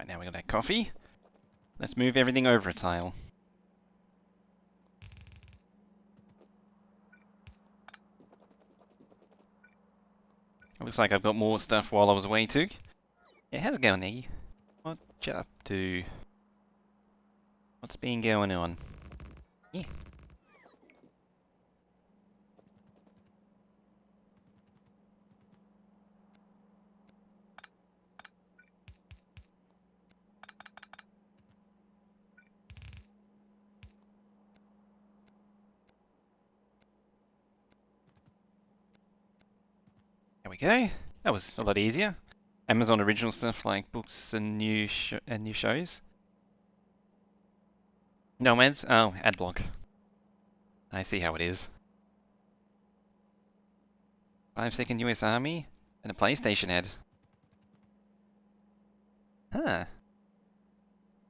Right, now we got our coffee. Let's move everything over a tile. It looks like I've got more stuff while I was away too. Yeah, how's it going, Eggy? What you up to? What's been going on? Yeah. There we go. That was a lot easier. Amazon original stuff like books and new shows. Nomads? Oh, ad block. I see how it is. 5-second US Army and a PlayStation ad. Huh.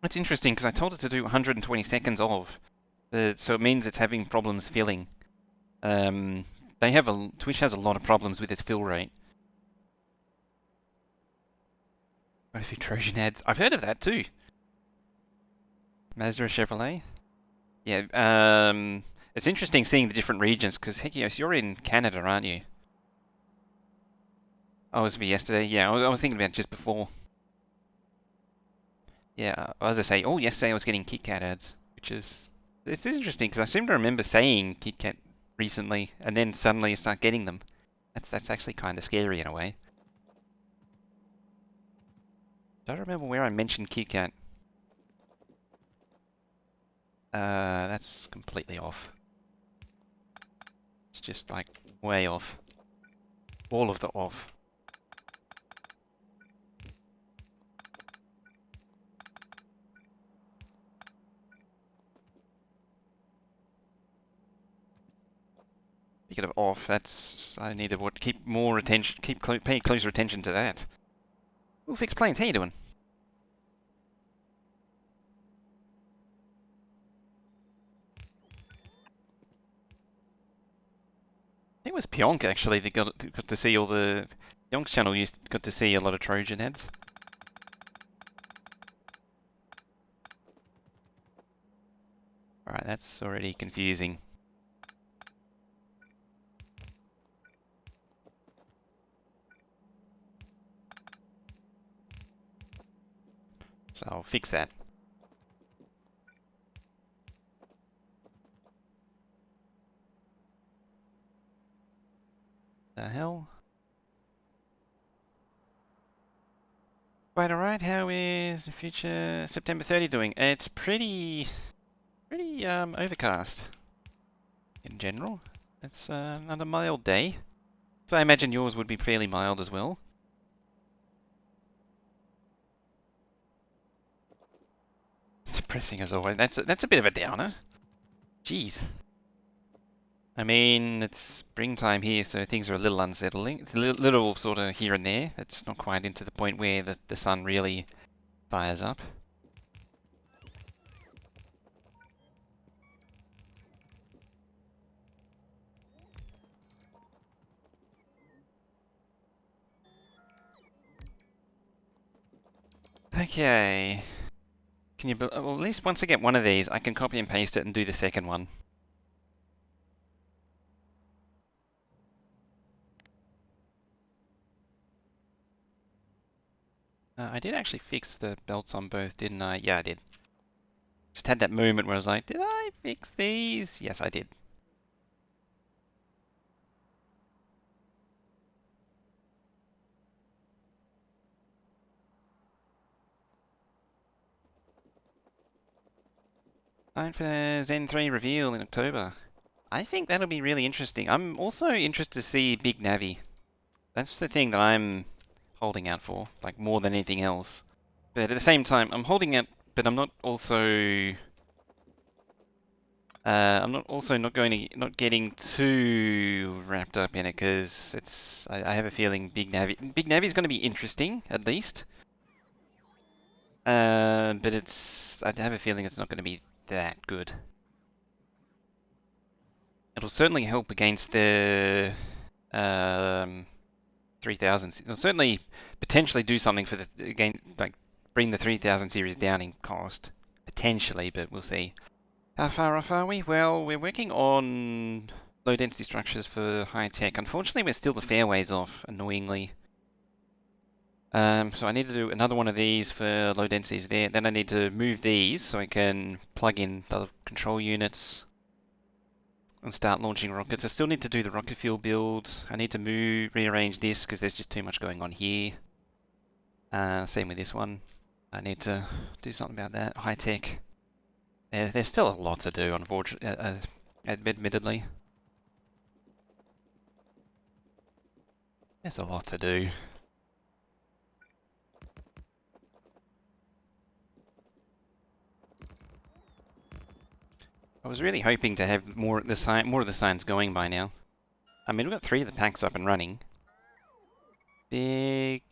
That's interesting because I told it to do 120 seconds of. So it means it's having problems filling. Twitch has a lot of problems with its fill rate. Quite a few Trojan ads. I've heard of that too. Mazda Chevrolet. Yeah. It's interesting seeing the different regions because Hekios, you're in Canada, aren't you? I was for yesterday. Yeah, I was thinking about it just before. Yeah, as I say, yesterday I was getting KitKat ads, which is it's interesting because I seem to remember saying KitKat recently, and then suddenly you start getting them. That's actually kind of scary in a way. Don't remember where I mentioned KitKat. That's completely off. It's just like way off. All of the off. Speaking of off, I need to keep more attention, pay closer attention to that. Ooh, Fixed Planes, how you doing? I think it was Pionk actually that got to see all the Pionk's channel got to see a lot of Trojan ads. Alright, that's already confusing. So I'll fix that. The hell? Quite alright, how is the future September 30 doing? It's pretty overcast in general. It's another mild day. So I imagine yours would be fairly mild as well. Depressing as always. That's a bit of a downer. Jeez. I mean, it's springtime here, so things are a little unsettling. It's a little sort of here and there. It's not quite into the point where the sun really fires up. Okay. Can you... Well, at least once I get one of these, I can copy and paste it and do the second one. I did actually fix the belts on both, didn't I? Yeah, I did. Just had that moment where I was like, did I fix these? Yes, I did. Time for Zen 3 reveal in October. I think that'll be really interesting. I'm also interested to see Big Navi. That's the thing that I'm holding out for, like more than anything else. But at the same time, I'm holding out, but I'm not also... not getting too wrapped up in it because I have a feeling Big Navi is going to be interesting at least. But I have a feeling it's not going to be that good. It'll certainly help against the 3000. It'll certainly potentially do something for the again like bring the 3000 series down in cost. Potentially, but we'll see. How far off are we? Well, we're working on low density structures for high tech. Unfortunately, we're still the fairways off, annoyingly. So I need to do another one of these for low densities there. Then I need to move these so I can plug in the control units and start launching rockets. I still need to do the rocket fuel build. I need to rearrange this because there's just too much going on here. Same with this one. I need to do something about that. High tech. There's still a lot to do, unfortunately, admittedly. There's a lot to do. I was really hoping to have more of the signs going by now. I mean, we've got 3 of the packs up and running. Big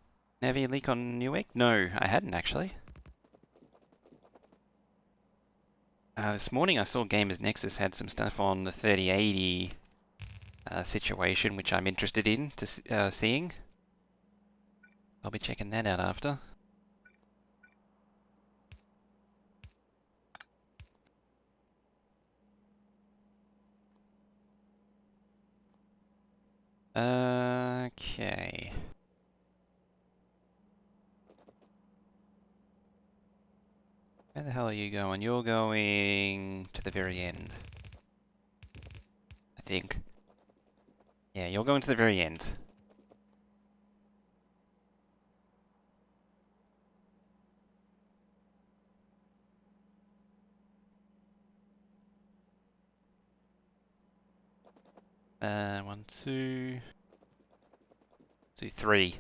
Navi leak on Newegg? No, I hadn't actually. This morning I saw Gamers Nexus had some stuff on the 3080 situation, which I'm interested in seeing. I'll be checking that out after. Okay. Where the hell are you going? You're going to the very end. I think. Yeah, you're going to the very end. One, two, 3.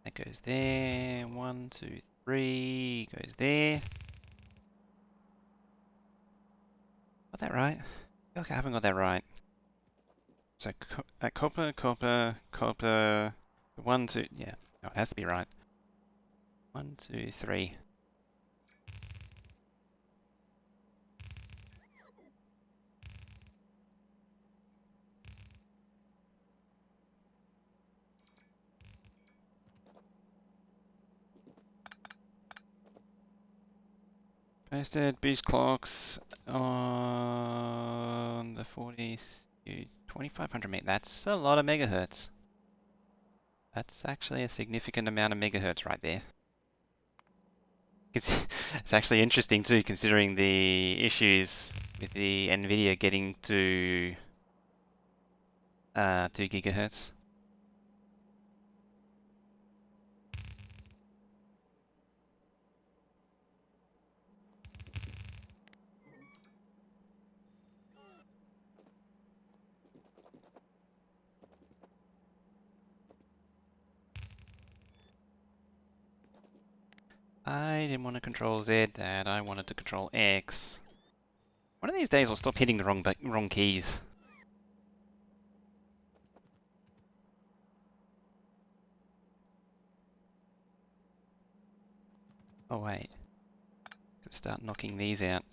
That goes there. 1, 2, 3 goes there. Got that right? I feel like I haven't got that right. So copper, copper, copper. 1, 2. Yeah, no, it has to be right. 1, 2, 3. Posted boost clocks on the 2500 meg. That's a lot of megahertz. That's actually a significant amount of megahertz right there. It's actually interesting too, considering the issues with the NVIDIA getting to 2 gigahertz. I didn't want to control Z, that I wanted to control X. One of these days I'll stop hitting the wrong keys. Oh wait. Start knocking these out.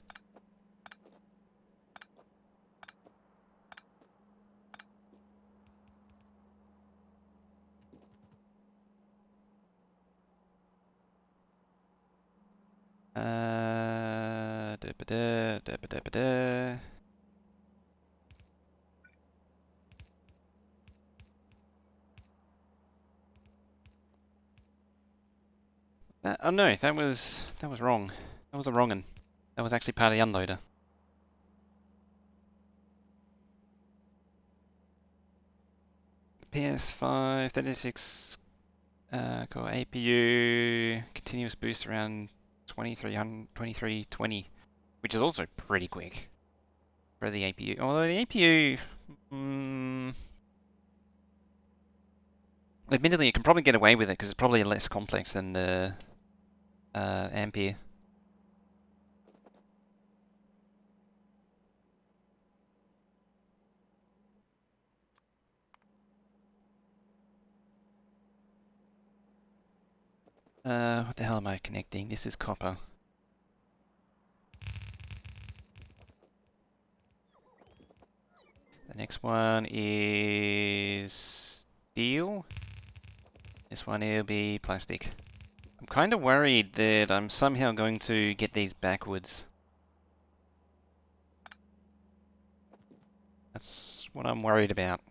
Da -ba -da, da -ba -da -ba -da. Oh no, that was wrong. That was a wrong one. That was actually part of the unloader. PS5 36 core APU continuous boost around 2320, which is also pretty quick for the APU. Although the APU, admittedly, you can probably get away with it because it's probably less complex than the Ampere. What the hell am I connecting? This is copper. The next one is steel. This one will be plastic. I'm kind of worried that I'm somehow going to get these backwards. That's what I'm worried about.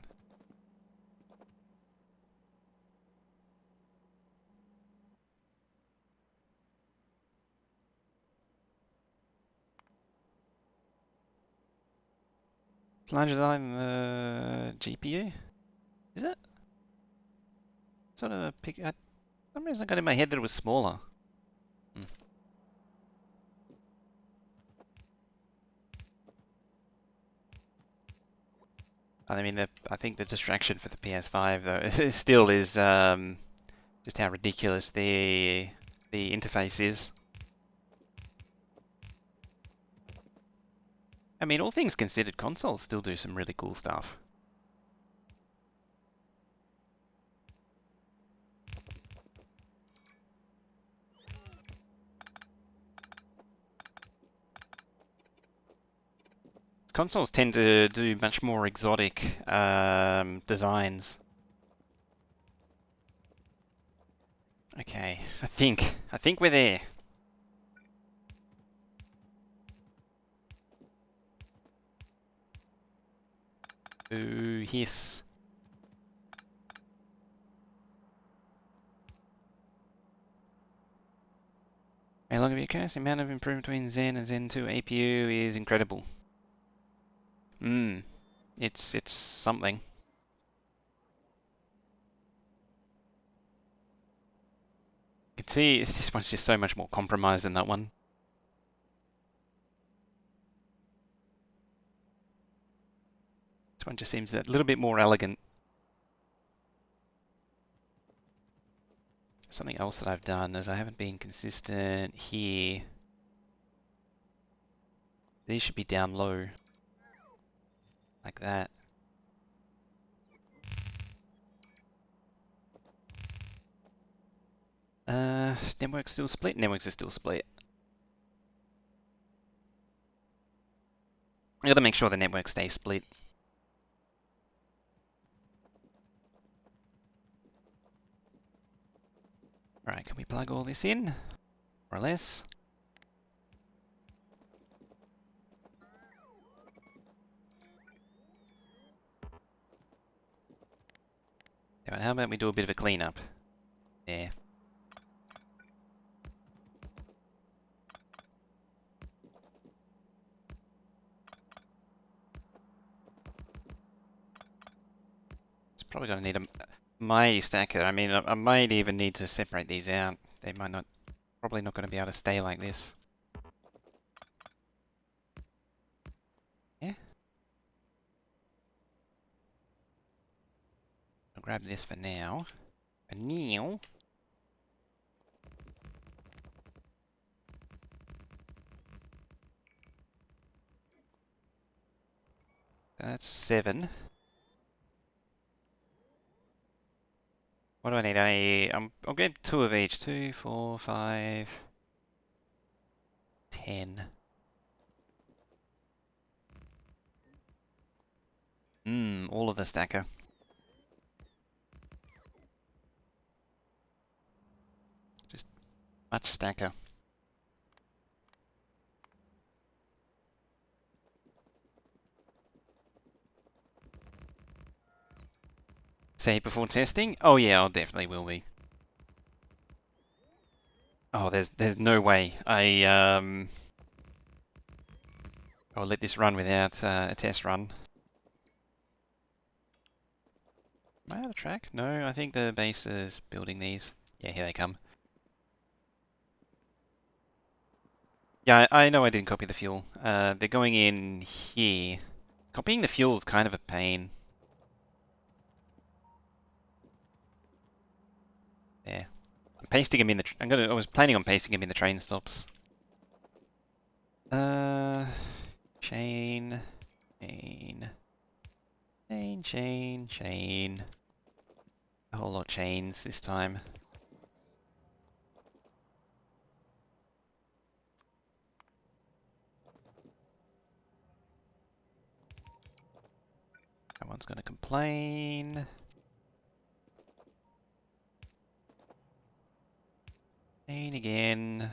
Plunge it in the GPU? Is it? Sort of a pick. For some reason I got in my head that it was smaller. I mean, I think the distraction for the PS5 though still is just how ridiculous the interface is. I mean, all things considered, consoles still do some really cool stuff. Consoles tend to do much more exotic designs. Okay, I think we're there. Ooh, hiss. How long have you cast? The amount of improvement between Zen and Zen 2 APU is incredible. It's something. You can see this one's just so much more compromised than that one. This one just seems a little bit more elegant. Something else that I've done is I haven't been consistent here. These should be down low. Like that. Network's still split? Networks are still split. I gotta make sure the network stays split. Right, can we plug all this in? More or less. Yeah, how about we do a bit of a cleanup? There. It's probably gonna need a mighty stacker. I mean, I might even need to separate these out. They might not, probably not gonna be able to stay like this. Yeah. I'll grab this for now. For now. That's 7. What do I need? I'll get 2 of each. 2, 4, 5, 10. All of the stacker. Just much stacker. Save before testing? Oh yeah, I'll definitely will be. Oh, there's no way. I'll let this run without a test run. Am I out of track? No, I think the base is building these. Yeah, here they come. Yeah, I know I didn't copy the fuel. They're going in here. Copying the fuel is kind of a pain. There. I'm pasting them in the. I was planning on pasting them in the train stops. Chain, chain. A whole lot of chains this time. That one's going to complain. Chain again.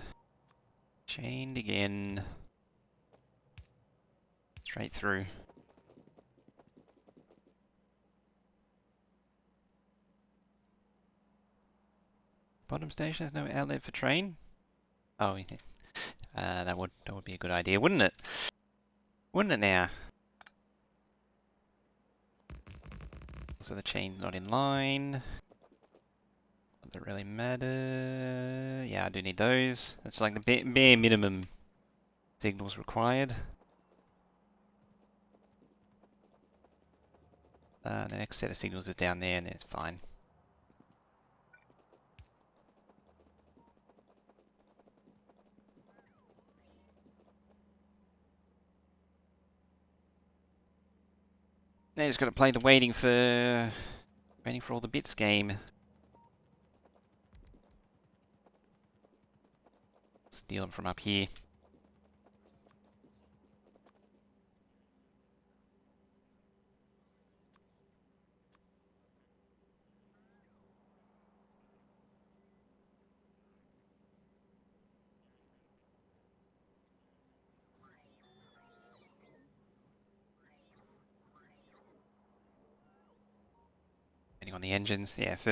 Chained again. Straight through. Bottom station has no outlet for train? Oh, yeah. That would be a good idea, wouldn't it? Wouldn't it now? So the chain's not in line. Does it really matter? Yeah, I do need those. It's like the bare minimum signals required. The next set of signals is down there and it's fine. Now just got to play the waiting for all the bits game. Steal them from up here. Depending on the engines, yeah. So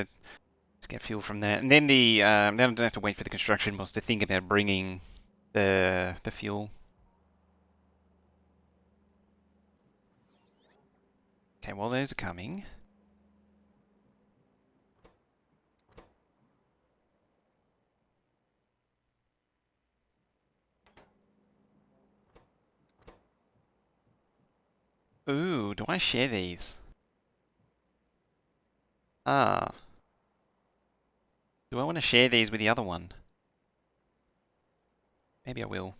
let's get fuel from that, and then then I don't have to wait for the construction boss to think about bringing the fuel. Okay, well those are coming. Ooh, do I share these? Ah. Do I want to share these with the other one? Maybe I will.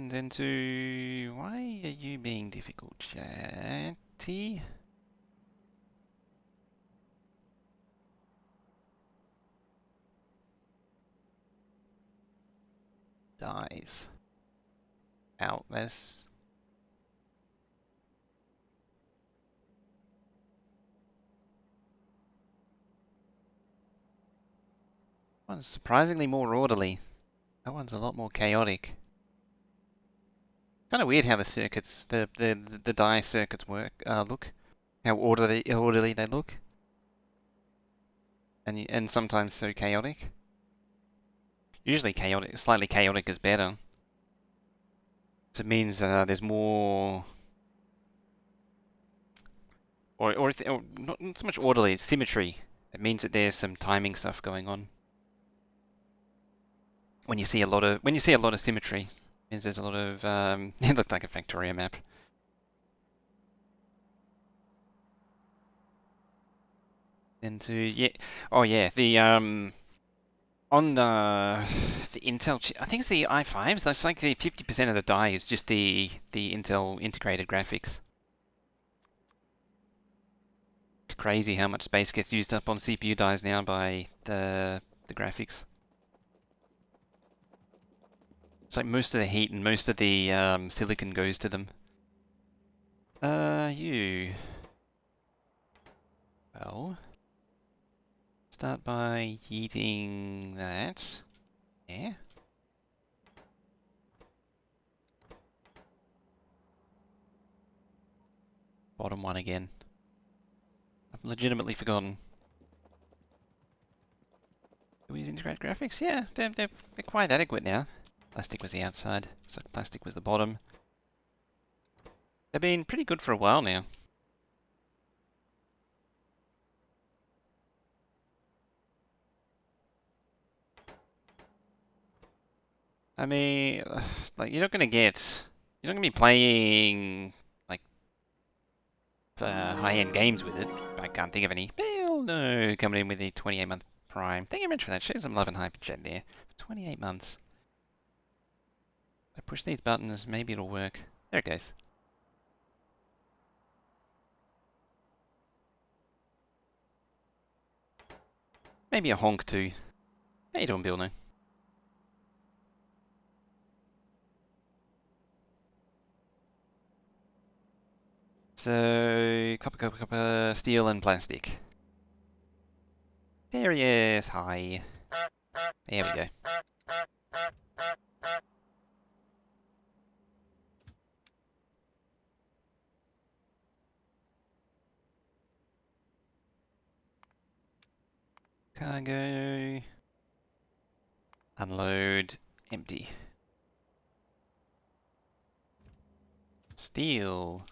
Then to... Why are you being difficult, Chatty? Dies. Out, that's... One's surprisingly more orderly. That one's a lot more chaotic. Kind of weird how the circuits, the die circuits work, look. How orderly they look. And sometimes so chaotic. Usually chaotic, slightly chaotic is better. So it means there's more... Or not so much orderly, it's symmetry. It means that there's some timing stuff going on. When you see a lot of symmetry, it means there's a lot of it looked like a Factorio map. And to yeah, oh yeah, the on the Intel chip, I think it's the i5s. That's like the 50% of the die is just the Intel integrated graphics. It's crazy how much space gets used up on CPU dies now by the graphics. It's like most of the heat and most of the silicon goes to them. You. Well, start by heating that. Yeah. Bottom one again. I've legitimately forgotten. Do we use integrated graphics? Yeah, they're quite adequate now. Plastic was the outside, so plastic was the bottom. They've been pretty good for a while now. I mean, like you're not gonna be playing like high-end games with it. I can't think of any. Hell no, coming in with the 28-month Prime. Thank you very much for that. Show some love and hype chat there. 28 months. I push these buttons, maybe it'll work. There it goes. Maybe a honk too. How you doing, Bill? No. So, copper, steel and plastic. There he is. Hi. There we go. Cargo. Unload. Empty. Steel.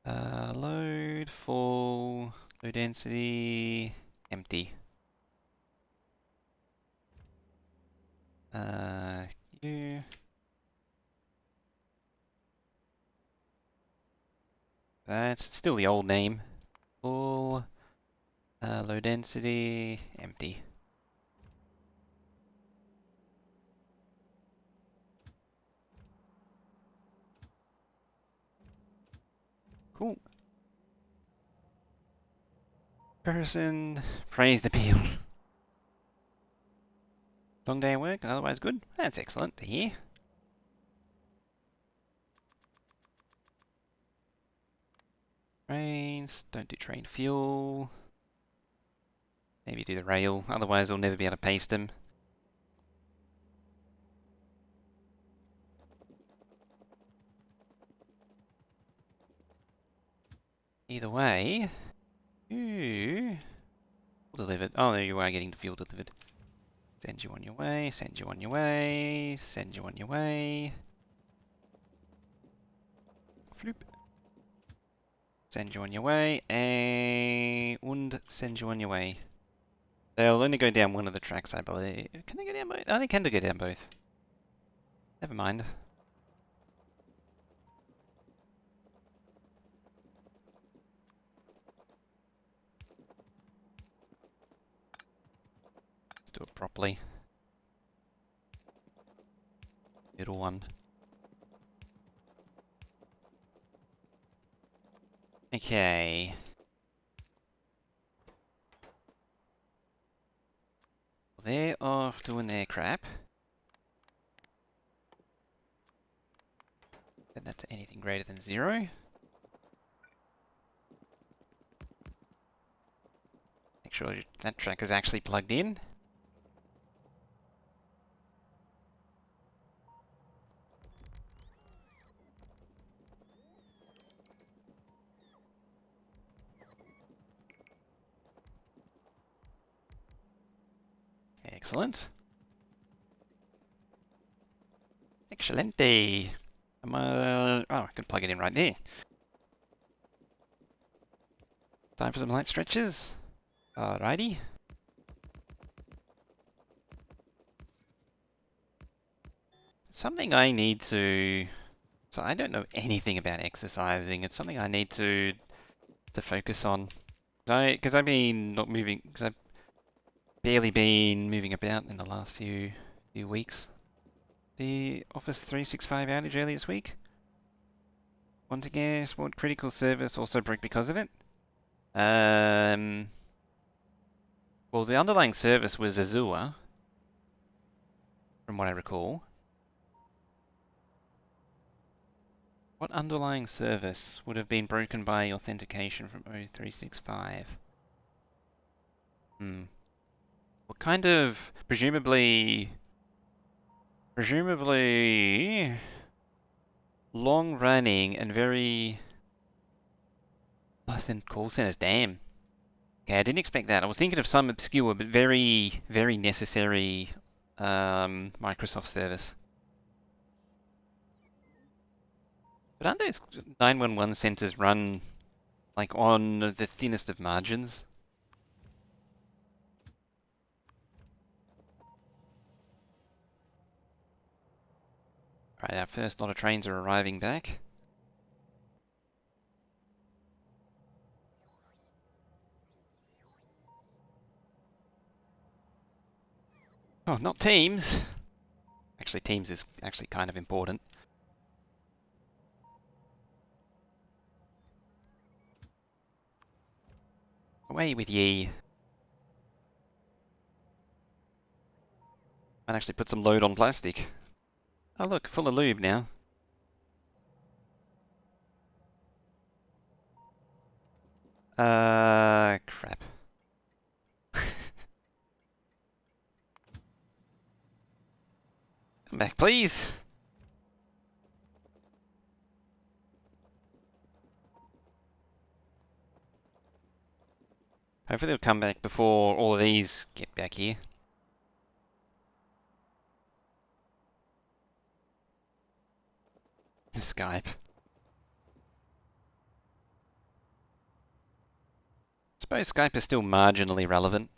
Load. Full. Low density. Empty. You. That's still the old name. Full. Low density. Empty. Cool. Person. Praise the Beal. Long day at work, otherwise good? That's excellent to hear. Trains, don't do train fuel. Maybe do the rail, otherwise we'll never be able to paste them. Either way, you delivered. Oh, there you are getting the fuel delivered. Send you on your way, send you on your way, send you on your way. Floop. Send you on your way, and send you on your way. They'll only go down one of the tracks, I believe. Can they go down both? Oh, they can go down both. Never mind. Let's do it properly. Middle one. Okay. They're off doing their crap. Set that to anything greater than 0. Make sure that track is actually plugged in. Excellent. Excelente. Oh, I can plug it in right there. Time for some light stretches. Alrighty. Something I need to... So I don't know anything about exercising. It's something I need to focus on. Because I've been not moving... Because I've barely been moving about in the last few weeks. The Office 365 outage earlier this week. Want to guess what critical service also broke because of it? Well, the underlying service was Azure, from what I recall. What underlying service would have been broken by authentication from O365? What kind of... Presumably long-running and very... I think call centers, damn. Okay, I didn't expect that. I was thinking of some obscure but very, very necessary Microsoft service. But aren't those 911 centers run like on the thinnest of margins? Right, our first lot of trains are arriving back. Oh, not Teams. Actually, Teams is actually kind of important. Away with ye. Might actually put some load on plastic. Oh look, full of lube now. Crap. Come back, please. Hopefully it'll come back before all of these get back here. Skype. I suppose Skype is still marginally relevant.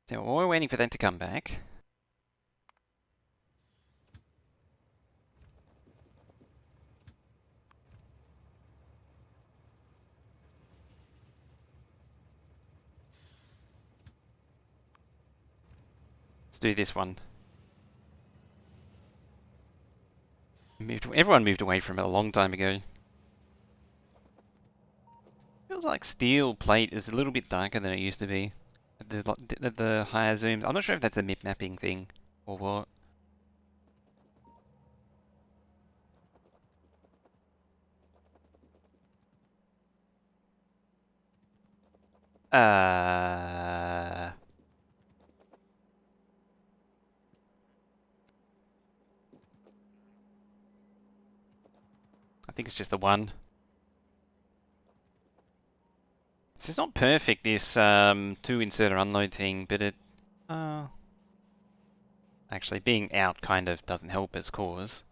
So while we're waiting for that to come back. Let's do this one. Everyone moved away from it a long time ago. Feels like steel plate is a little bit darker than it used to be. The higher zooms. I'm not sure if that's a mip mapping thing or what. I think it's just the one. This is not perfect, this to insert or unload thing, but it actually being out kind of doesn't help its cause.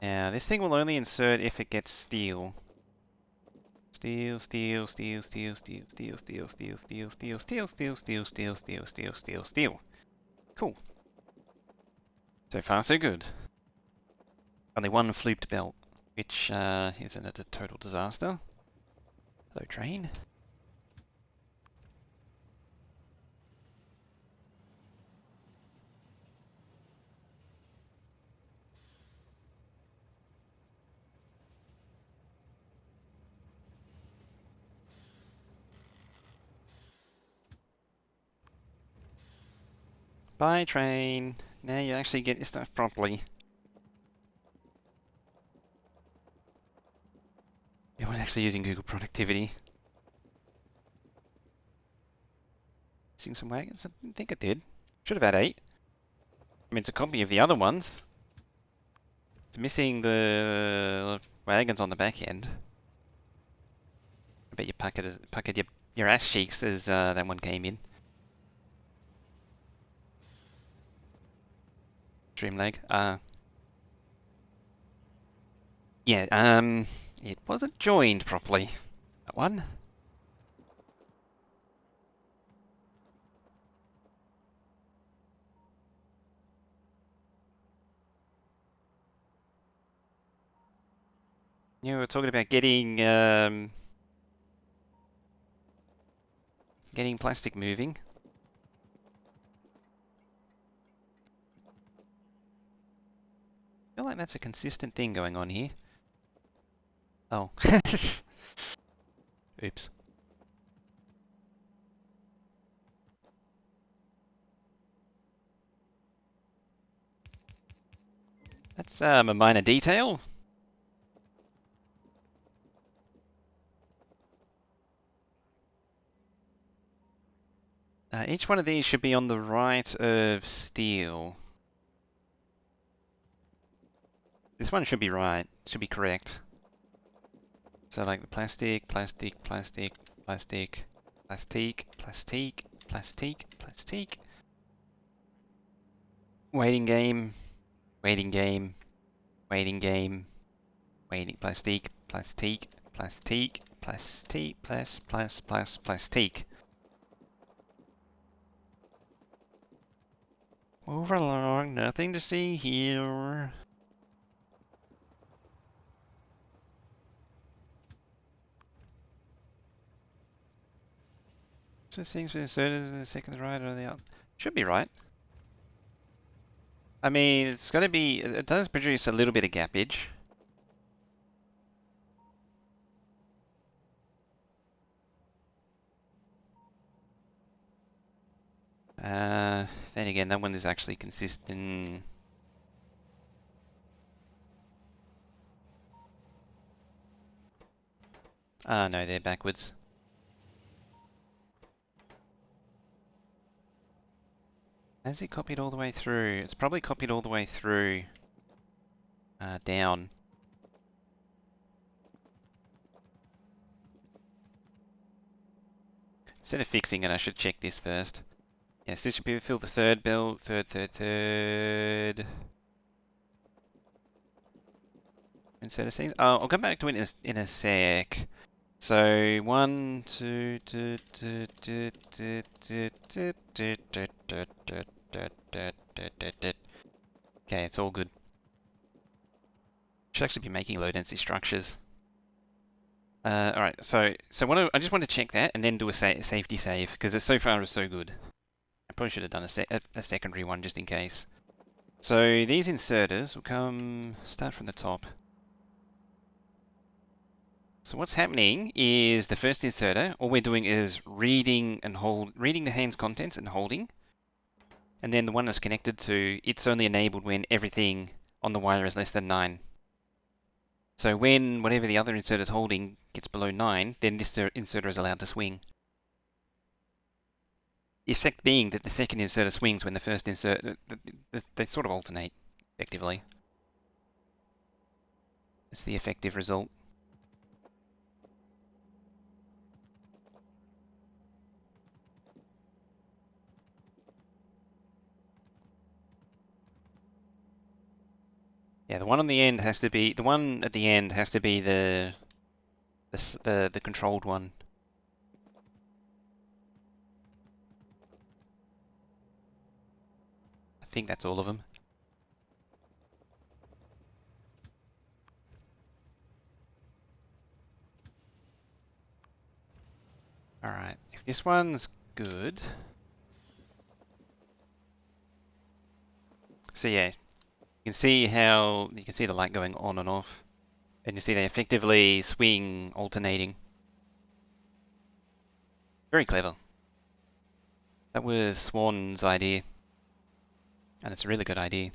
Now this thing will only insert if it gets steel. Steel, steel, steel, steel, steel, steel, steel, steel, steel, steel, steel, steel, steel, steel, steel, steel, steel, steel. Cool. So far so good. Only one flooped belt, which isn't it a total disaster? Hello train. Bye train. Now you actually get your stuff properly. You weren't actually using Google Productivity. Missing some wagons? I didn't think it did. Should have had 8. I mean, it's a copy of the other ones. It's missing the wagons on the back end. I bet you puckered your ass cheeks as that one came in. Stream lag. Yeah, it wasn't joined properly. That one. Yeah, we were talking about getting plastic moving. I feel like that's a consistent thing going on here. Oh. Oops. That's a minor detail. Each one of these should be on the right of steel. This one should be right. Should be correct. So like the plastic, plastic, plastic, plastic, plastic, plastic, plastic, plastic. Waiting game, waiting game, waiting game, waiting plastic, plastic, plastic, plastic, plastic. Move along, nothing to see here. So things with inserters in the second right or the out. Should be right. I mean, it's got to be... It does produce a little bit of gappage. Then again, that one is actually consistent. Ah, no, they're backwards. Has it copied all the way through? It's probably copied all the way through down. Instead of fixing it, I should check this first. Yes, this should be fill the third bell. Third. Instead of things. Oh, I'll come back to it in a sec. So 1, 2, okay, it's all good. Should actually be making low density structures. Alright, so I just want to check that and then do a safety save because so far it's so good. I probably should have done a secondary one just in case. So these inserters will start from the top. So what's happening is the first inserter, all we're doing is reading the hand's contents and holding. And then the one that's connected to, it's only enabled when everything on the wire is less than 9. So when whatever the other inserter is holding gets below 9, then this inserter is allowed to swing. The effect being that the second inserter swings when the first inserter, they sort of alternate, effectively. That's the effective result. Yeah, the one on the end has to be the one at the end has to be the controlled one. I think that's all of them. Alright, if this one's good... So yeah, you can see the light going on and off. And you see they effectively swing, alternating. Very clever. That was Swan's idea. And it's a really good idea.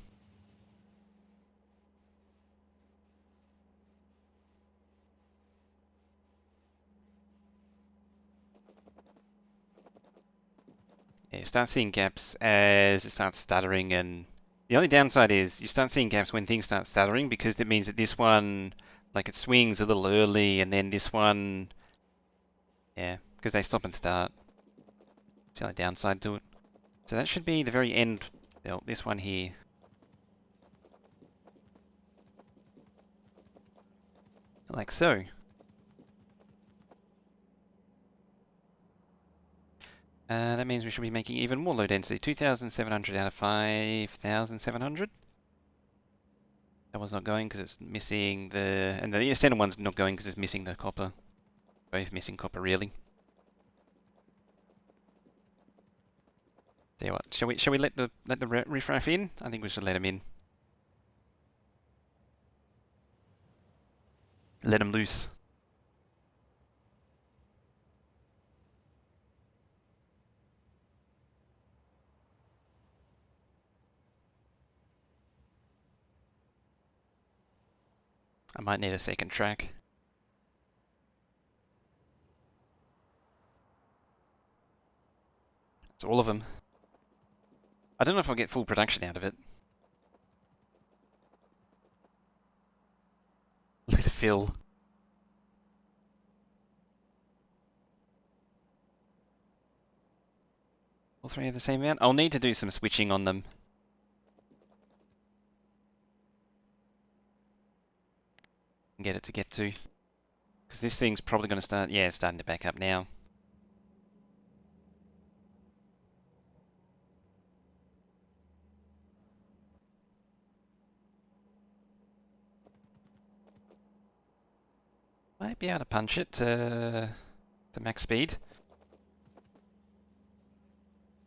Yeah, you start seeing gaps as it starts stuttering, and the only downside is you start seeing gaps when things start stuttering because that means that this one, like it swings a little early, and then this one, yeah, because they stop and start. It's the only downside to it. So that should be the very end belt, this one here. Like so. That means we should be making even more low density. 2,700 out of 5,700. That one's not going because it's missing the... And the center one's not going because it's missing the copper. Both missing copper, really. Tell you what, shall we let the riffraff in? I think we should let him in. Let him loose. I might need a second track. It's all of them. I don't know if I'll get full production out of it. Look at the fill. All three have the same amount? I'll need to do some switching on them. And get it to get to. Because this thing's probably going to start... Yeah, it's starting to back up now. Might be able to punch it to max speed.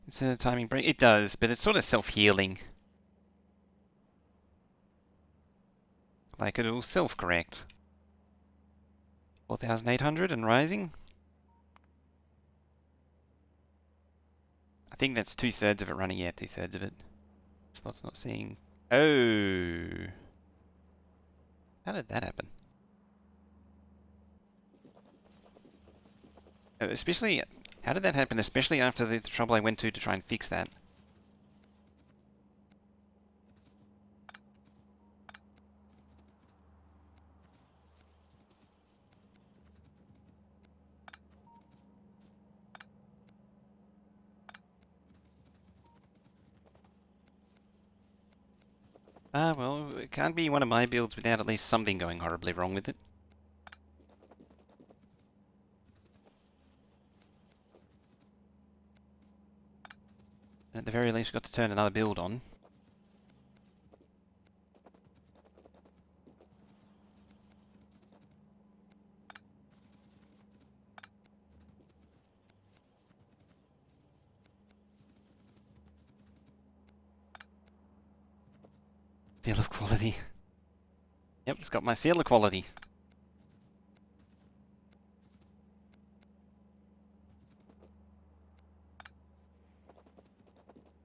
Instead of timing break. It does, but it's sort of self-healing. like it'll self-correct. 4,800 and rising. I think that's 2/3 of it running. Yeah, 2/3 of it. Slot's not seeing. Oh, how did that happen? Especially, how did that happen? Especially after the trouble I went to try and fix that. Ah, well, it can't be one of my builds without at least something going horribly wrong with it. At the very least, we've got to turn another build on. Seal of quality. Yep, it's got my seal of quality.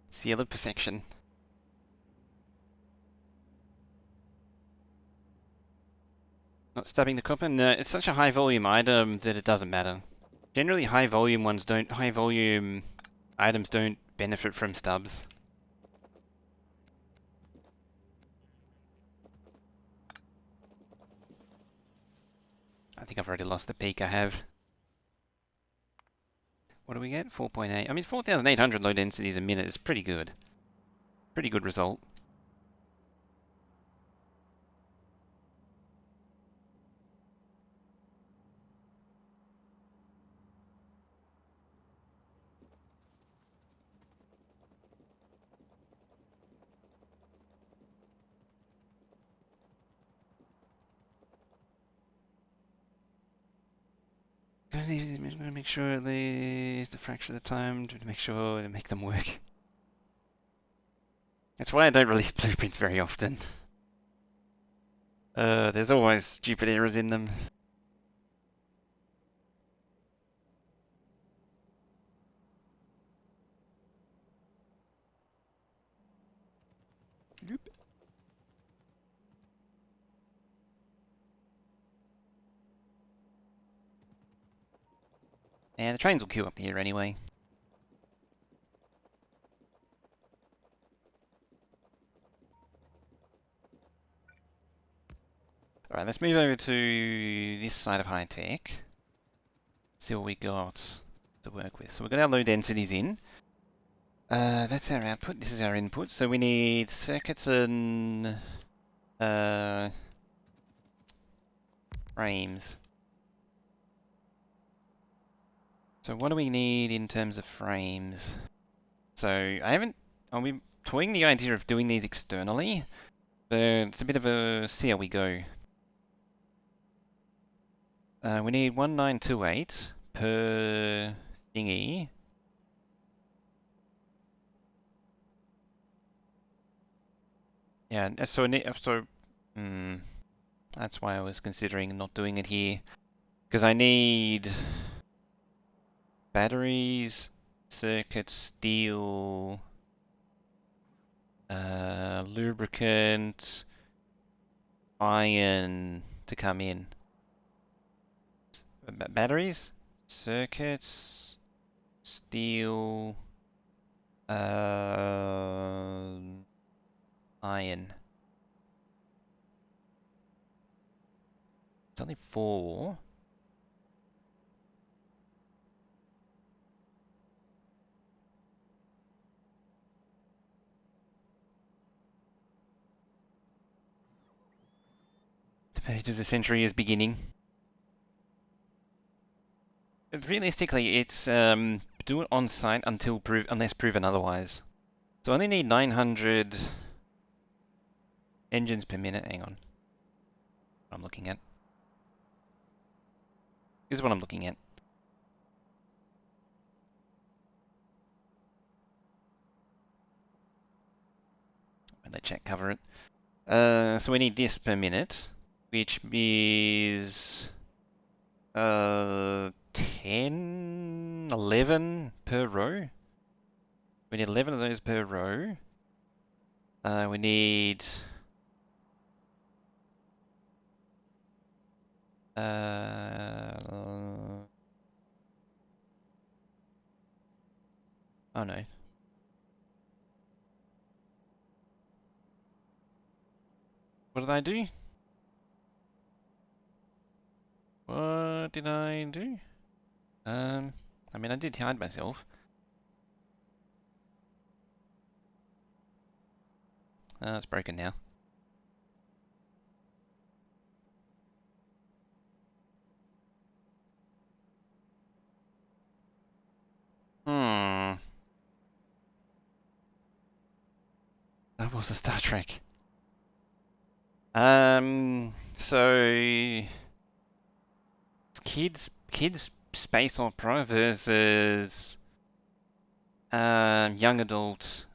Seal of perfection. Not stabbing the copper? No, it's such a high volume item that it doesn't matter. Generally, high volume items don't benefit from stubs. I think I've already lost the peak I have. What do we get? 4.8. I mean, 4,800 low densities a minute is pretty good. Pretty good result. I'm gonna make sure at least a fraction of the time to make sure to make them work. That's why I don't release blueprints very often. There's always stupid errors in them. Nope. And the trains will queue up here anyway. Alright, let's move over to this side of high tech. See what we got to work with. So we've got our low densities in. That's our output. This is our input. So we need circuits and frames. So what do we need in terms of frames? So I'll be toying the idea of doing these externally, but it's a bit of a see how we go. We need 1928 per thingy. Yeah, that's why I was considering not doing it here, because I need batteries, circuits, steel, lubricant, iron to come in. Batteries, circuits, steel, iron. It's only 4. The page of the century is beginning. Realistically, it's do it on site unless proven otherwise. So I only need 900 engines per minute. Hang on. What I'm looking at. This is what I'm looking at. Let chat cover it. So we need this per minute, which is 10, 11 per row. We need 11 of those per row. We need oh no. What did I do? What did I do? I mean, I did hide myself. It's broken now. That was a Star Trek. So kids space opera versus young adult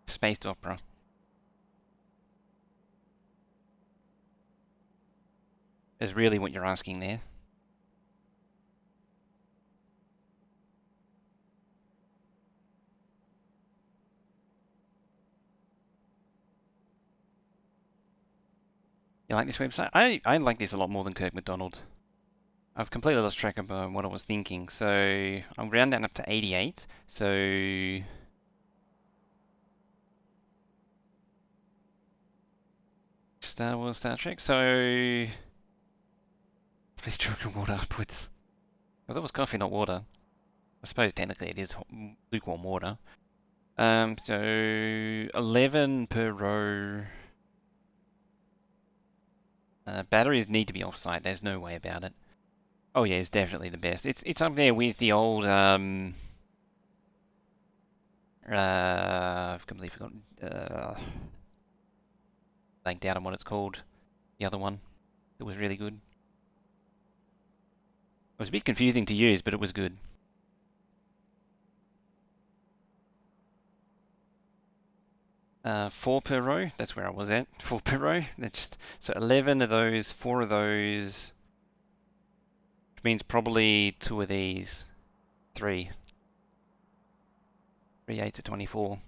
space opera. Is really what you're asking there. You like this website? I like this a lot more than Kirk McDonald. I've completely lost track of what I was thinking. So I'll round that up to 88. So Star Wars, Star Trek. So please drink water upwards. Well, that was coffee, not water. I suppose technically it is lukewarm water. So 11 per row. Batteries need to be off-site. There's no way about it. Oh yeah, it's definitely the best. It's up there with the old I've completely forgotten. Blanked out on what it's called. The other one. It was really good. It was a bit confusing to use, but it was good. Four per row. That's where I was at. 4 per row. That's so 11 of those, 4 of those. Which means probably 2 of these. 3. 3 eights are 24.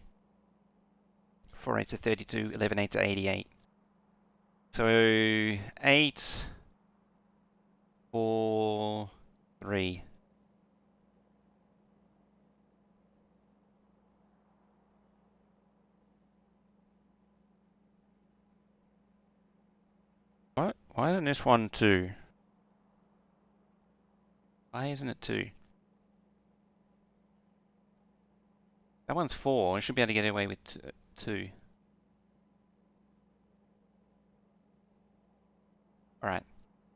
4 eights are 32. 11 eights are 88. So 8, 4, 3. What? Why isn't this one 2? Why isn't it 2? That one's 4. I should be able to get away with 2. Alright.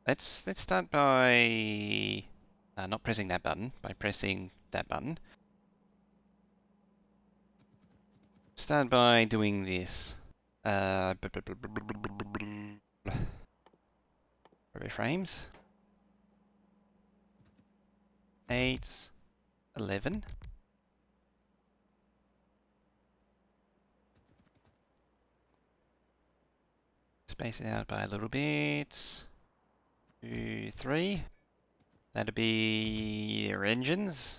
Let's start by not pressing that button, by pressing that button. Start by doing this. Frames. 8, 11. Space it out by a little bit. 2, 3. That'd be your engines.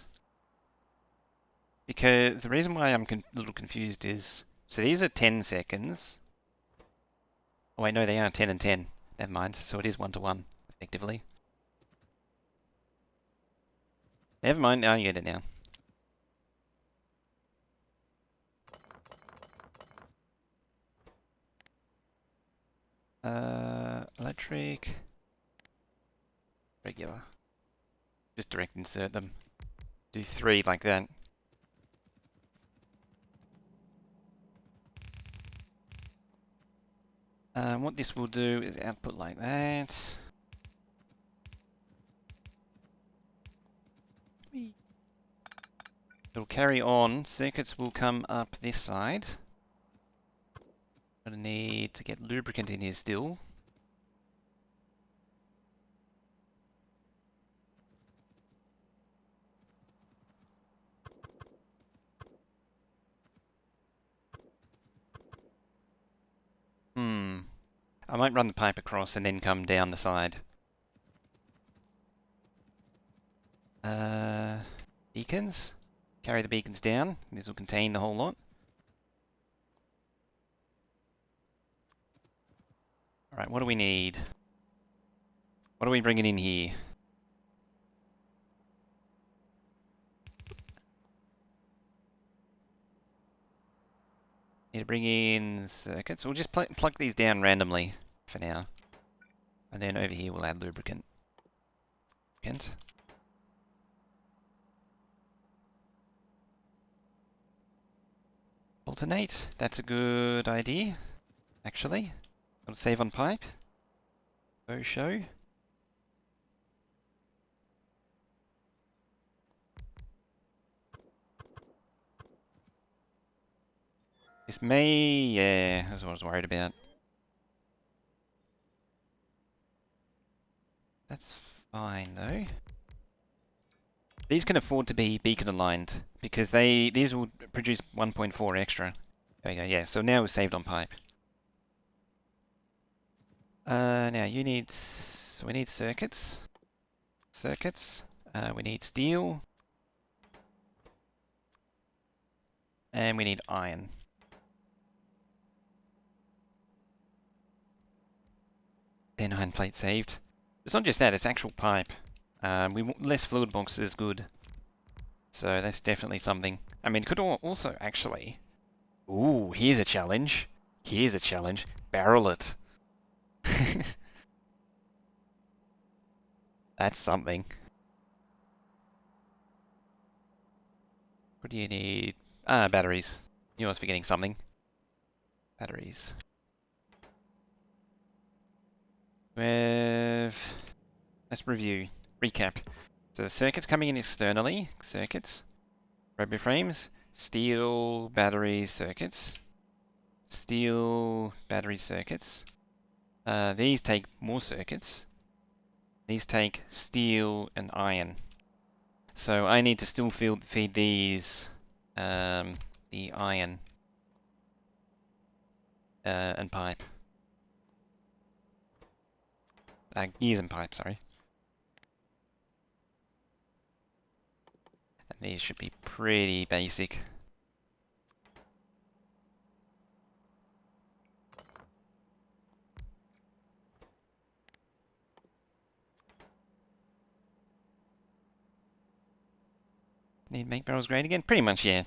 Because the reason why I'm a little confused is, so these are 10 seconds. Oh wait, no, they are 10 and 10. Never mind. So it is 1-to-1, effectively. Never mind, I'll get it now. Electric. Regular. Just direct insert them. Do 3 like that. What this will do is output like that. It'll carry on. Circuits will come up this side. Gonna need to get lubricant in here still. I might run the pipe across and then come down the side. Beacons. Carry the beacons down. This will contain the whole lot. Alright, what do we need? What are we bringing in here? Need to bring in circuits. We'll just plug these down randomly for now. And then over here we'll add lubricant. Alternate. That's a good idea, actually. It'll save on pipe. Show. This may... yeah, that's what I was worried about. That's fine, though. These can afford to be beacon aligned, because these will produce 1.4 extra. There you go, yeah, so now we're saved on pipe. Now you need... we need circuits. We need steel. And we need iron. Then iron plate saved. It's not just that, it's actual pipe. Less fluid box is good. So that's definitely something. I mean, could also actually... Ooh, here's a challenge. Barrel it. That's something. What do you need? Batteries. You was forgetting something. Batteries. Let's recap. So the circuits coming in externally, RoboFrames, steel, batteries, circuits. Steel, battery circuits. These take more circuits. These take steel and iron. So I need to still feed these the iron and pipe. Gears and pipe, sorry. And these should be pretty basic. Need to make barrels great again? Pretty much, yeah.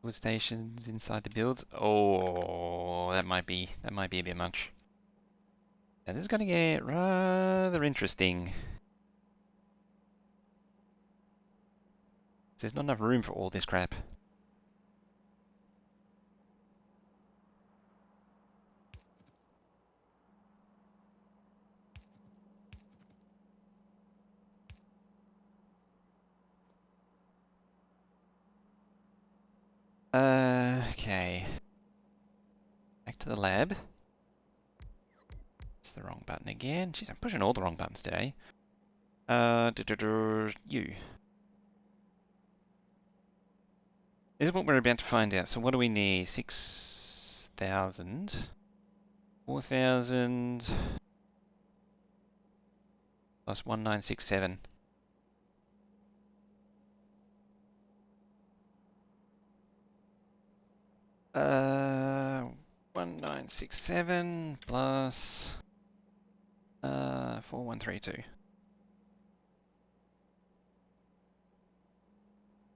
Wood stations inside the builds. Oh, that might be a bit much. Now this is gonna get rather interesting. There's not enough room for all this crap. Okay. Back to the lab. It's the wrong button again. Jeez, I'm pushing all the wrong buttons today. You. This is what we're about to find out. So what do we need? 6,000. 4,000. Plus 1967. 1967 plus 4132.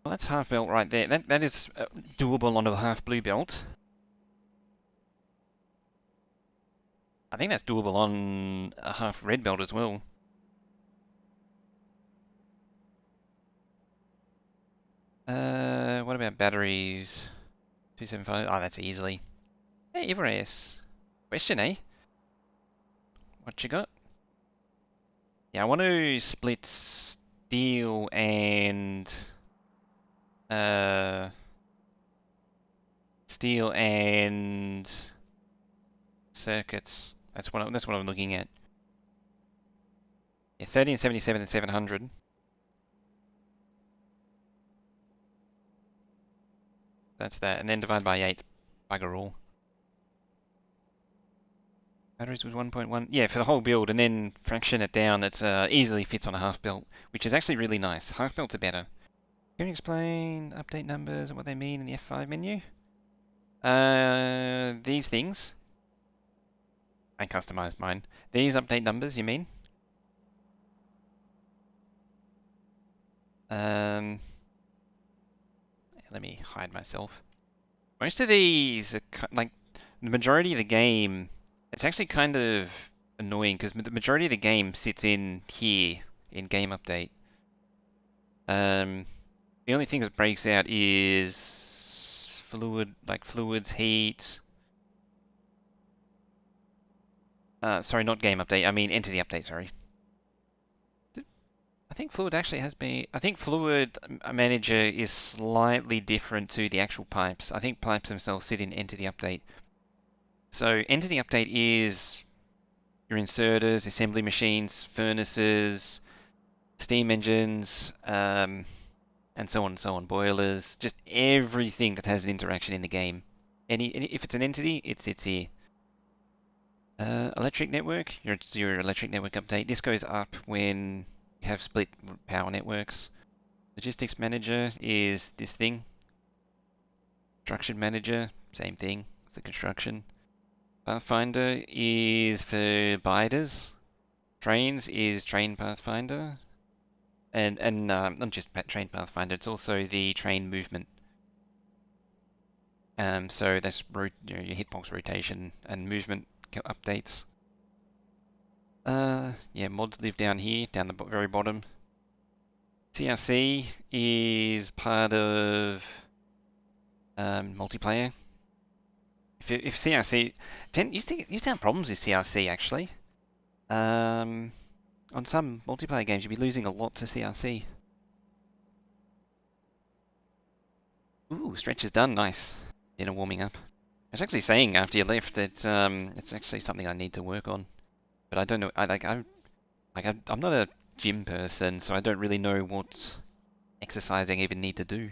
Well, that's half belt right there. That is doable on a half blue belt. I think that's doable on a half red belt as well. What about batteries? 275. Oh, that's easily. Hey, Everest. Question, eh? What you got? Yeah, I want to split steel and circuits. That's what I'm looking at. Yeah, 30 and 77 and 700. That's that, and then divide by 8. bugger all. Batteries with 1.1. Yeah, for the whole build, and then fraction it down. It's easily fits on a half belt, which is actually really nice. Half belts are better. Can you explain update numbers and what they mean in the F5 menu? These things. I customized mine. These update numbers, you mean? Let me hide myself. Most of these are like the majority of the game. It's actually kind of annoying because the majority of the game sits in here in game update. The only thing that breaks out is fluids, heat. Sorry, not game update. I mean entity update. Sorry. I think fluid actually has been. I think fluid manager is slightly different to the actual pipes. I think pipes themselves sit in entity update. So entity update is your inserters, assembly machines, furnaces, steam engines, and so on and so on, boilers, just everything that has an interaction in the game. If it's an entity, it sits here. Electric network, your electric network update. This goes up when you have split power networks. Logistics manager is this thing. Construction manager, same thing. It's the construction. Pathfinder is for biders. Trains is train pathfinder. And not just train pathfinder, it's also the train movement. So that's your hitbox rotation and movement updates. Yeah, mods live down here, down the very bottom. CRC is part of multiplayer. If CRC, used to have problems with CRC actually. On some multiplayer games, you'd be losing a lot to CRC. Ooh, stretch is done. Nice. Dinner warming up. I was actually saying after you left that it's actually something I need to work on, but I don't know. I'm not a gym person, so I don't really know what exercising I even need to do.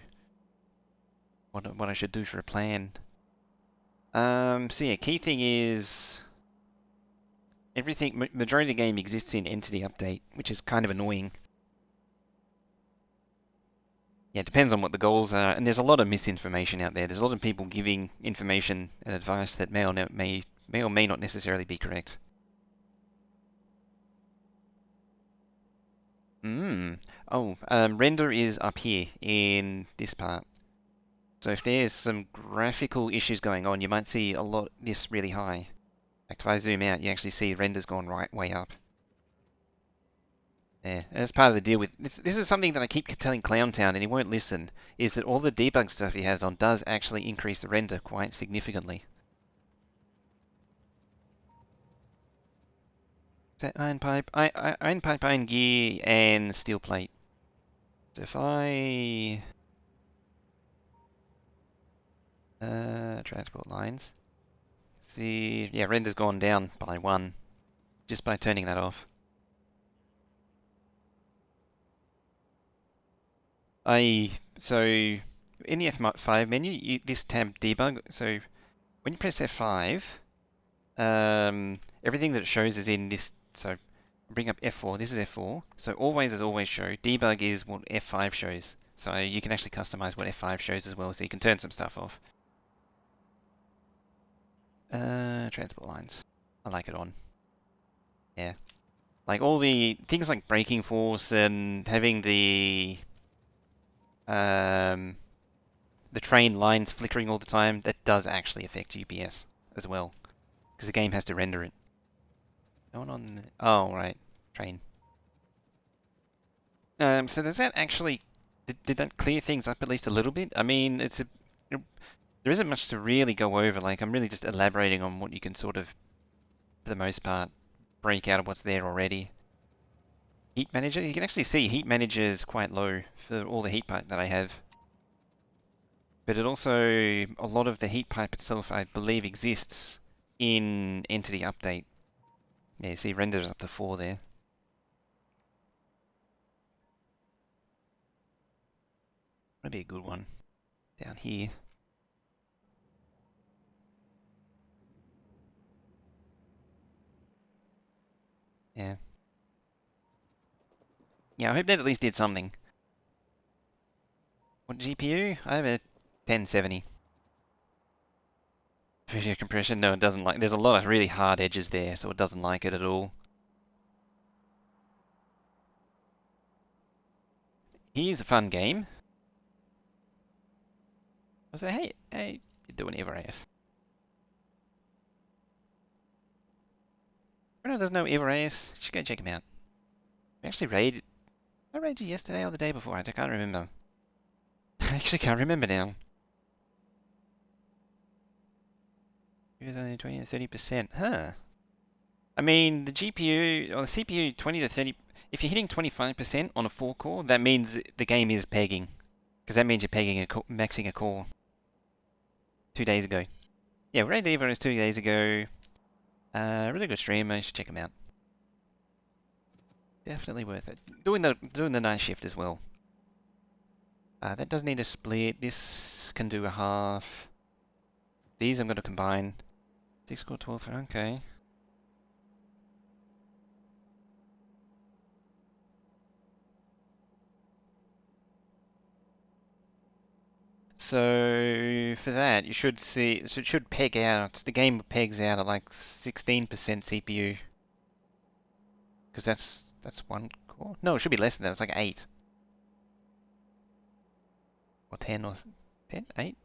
What I should do for a plan. So yeah, key thing is everything. Majority of the game exists in entity update, which is kind of annoying. Yeah, it depends on what the goals are, and there's a lot of misinformation out there. There's a lot of people giving information and advice that may or may not necessarily be correct. Render is up here in this part. So if there's some graphical issues going on, you might see a lot this really high. In fact, if I zoom out, you actually see render's gone right way up. Yeah, and that's part of the deal with this. This is something that I keep telling Clowntown, and he won't listen. Is that all the debug stuff he has on does actually increase the render quite significantly. Is that iron pipe? Iron pipe, iron gear, and steel plate. So if I transport lines. See, yeah, render's gone down by 1 just by turning that off. So in the F5 menu, this tab debug. So when you press F5, everything that it shows is in this. So bring up F4. This is F4. So always is always show. Debug is what F5 shows. So you can actually customize what F5 shows as well. So you can turn some stuff off. Transport lines. I like it on. Yeah. Like all the things like braking force and having the train lines flickering all the time, that does actually affect UPS as well. Because the game has to render it. No one on the... Oh, right. Train. So does that actually... Did that clear things up at least a little bit? I mean, there isn't much to really go over. Like, I'm really just elaborating on what you can sort of, for the most part, break out of what's there already. Heat manager? You can actually see heat manager is quite low for all the heat pipe that I have. But it also, a lot of the heat pipe itself, I believe, exists in Entity Update. Yeah, you see renders up to 4 there. That'd be a good one. Down here. Yeah. Yeah, I hope that at least did something. What GPU? I have a 1070. Video compression? No, it doesn't like. There's a lot of really hard edges there, so it doesn't like it at all. Here's a fun game. I say, hey, you're doing Everest. Bruno doesn't know Everest. You should go check him out. We actually raided. I raided you yesterday or the day before. I can't remember. I actually can't remember now. It was only 20 to 30%. Huh. I mean, the GPU or the CPU 20 to 30. If you're hitting 25% on a 4 core, that means the game is pegging. Because that means you're pegging maxing a core 2 days ago. Yeah, we raided Everest 2 days ago. Really good streamer. You should check him out. Definitely worth it. Doing the night shift as well. That does need a split. This can do a half. These I'm going to combine. 6 core 12. Okay. So for that, you should see. So it should peg out. The game pegs out at like 16% CPU. Because that's one core. No, it should be less than that. It's like 8 or 10 or 10, 8.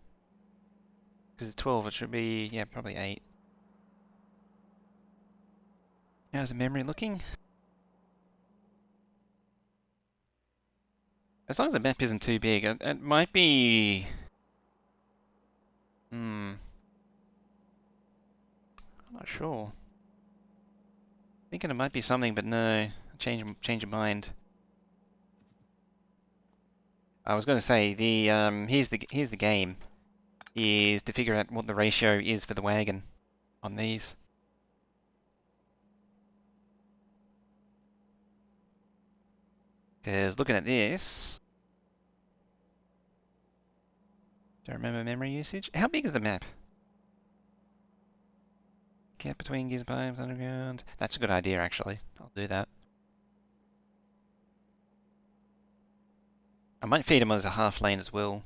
Because it's 12. It should be probably 8. How's the memory looking? As long as the map isn't too big, it might be. I'm not sure. Thinking it might be something, but no. Change of mind. I was going to say here's the game. Is to figure out what the ratio is for the wagon on these. Because looking at this, do I remember memory usage? How big is the map? Gap between gears, pipes, underground. That's a good idea, actually. I'll do that. I might feed him as a half lane as well.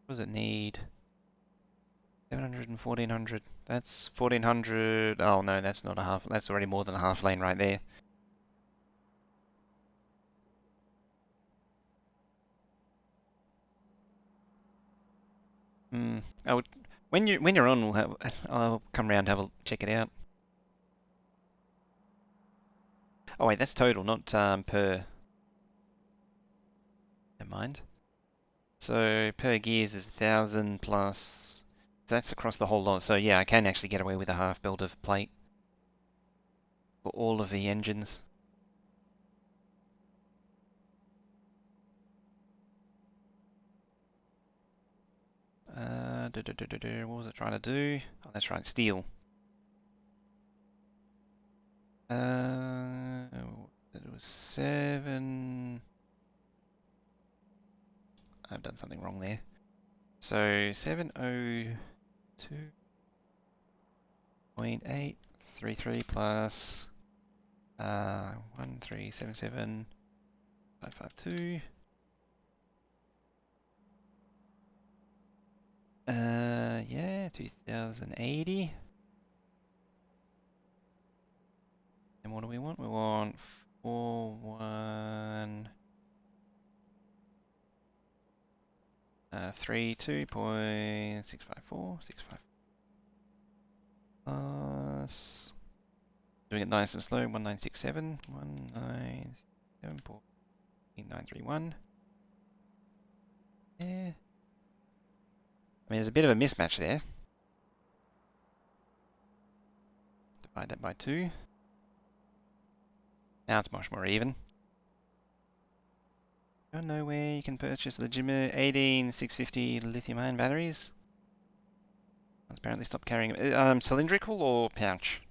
What does it need? 700 and 1400. That's 1400. Oh no, that's not a half. That's already more than a half lane right there. I would. When you're on, I'll come around to have a check it out. Oh wait, that's total, not per. Never mind. So per gears is 1,000 plus. That's across the whole lot. So yeah, I can actually get away with a half build of plate for all of the engines. What was it trying to do? Oh, that's right, steel. It was 7. I've done something wrong there. So 702.833 plus 1377552. Yeah, 2080. And what do we want? We want 41. 32.654. 65 plus. Doing it nice and slow. 1967. 197.931. Yeah. I mean, there's a bit of a mismatch there. Divide that by 2. Now it's much more even. Don't know where you can purchase legitimate 18650 lithium-ion batteries. Apparently stopped carrying them. Cylindrical or pouch?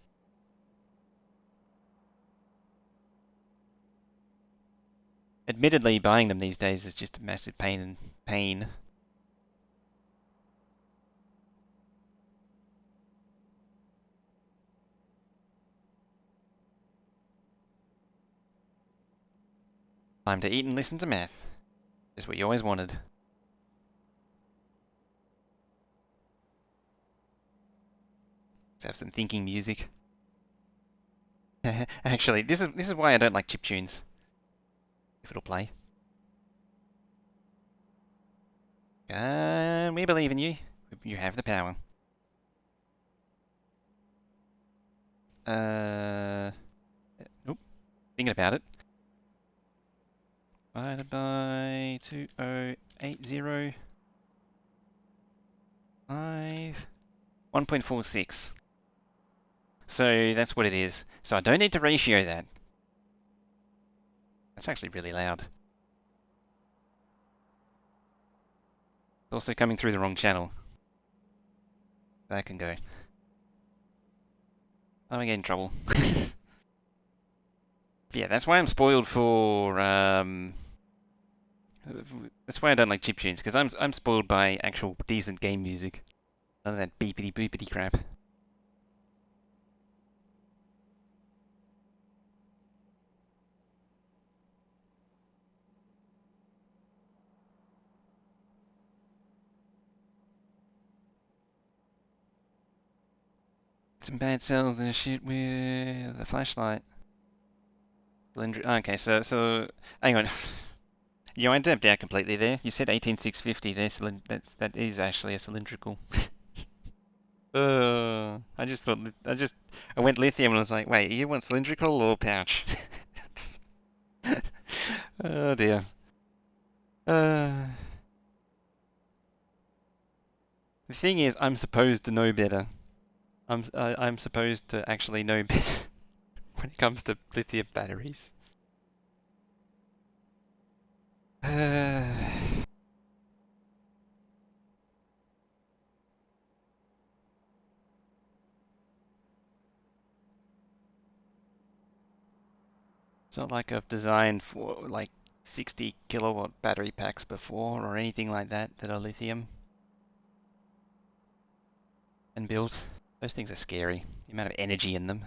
Admittedly, buying them these days is just a massive pain. Time to eat and listen to math. Just what you always wanted. Let's have some thinking music. Actually, this is why I don't like chiptunes. If it'll play. We believe in you. You have the power. Nope. Thinking about it. Divided by 2080. 1.46. So that's what it is. So I don't need to ratio that. That's actually really loud. It's also coming through the wrong channel. That can go. I'm gonna get in trouble. Yeah, that's why I'm spoiled for that's why I don't like chiptunes, because I'm spoiled by actual decent game music. None of that beepity boopity crap. Some bad cells that shoot with a flashlight. Okay, so hang on. You I dipped out completely there. You said 18650 there. That is actually a cylindrical. I just thought I went lithium and I was like, wait, you want cylindrical or pouch? Oh dear. The thing is, I'm supposed to know better. I'm supposed to actually know better when it comes to lithium batteries. It's not like I've designed for like 60 kilowatt battery packs before or anything like that are lithium and built. Those things are scary. The amount of energy in them.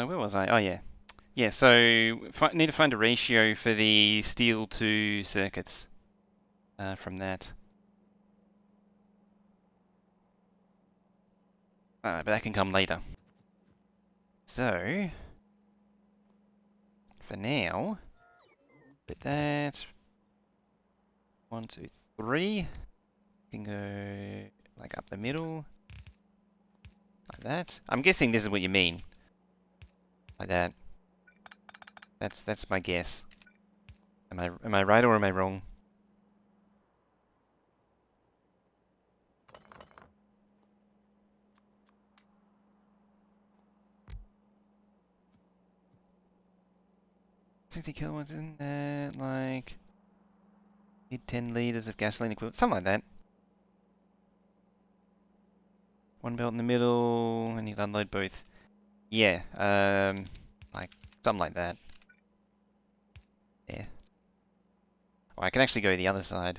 Where was I? Oh yeah. Yeah, so need to find a ratio for the steel to circuits from that. But that can come later. So, for now, put that 1, 2, 3. Can go like up the middle, like that. I'm guessing this is what you mean, like that. That's my guess. Am I right or am I wrong? $60 kilowatts, isn't that like need 10 liters of gasoline equivalent, something like that. One belt in the middle, and you unload both. Yeah, like something like that. Yeah. Or I can actually go the other side.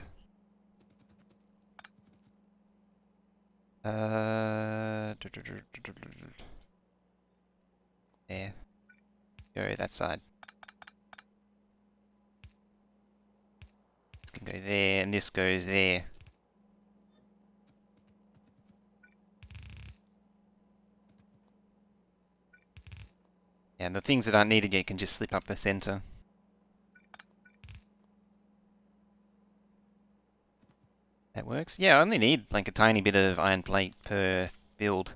There. Go that side. This can go there, and this goes there. Yeah, and the things that aren't needed yet can just slip up the center. That works. Yeah, I only need like a tiny bit of iron plate per build.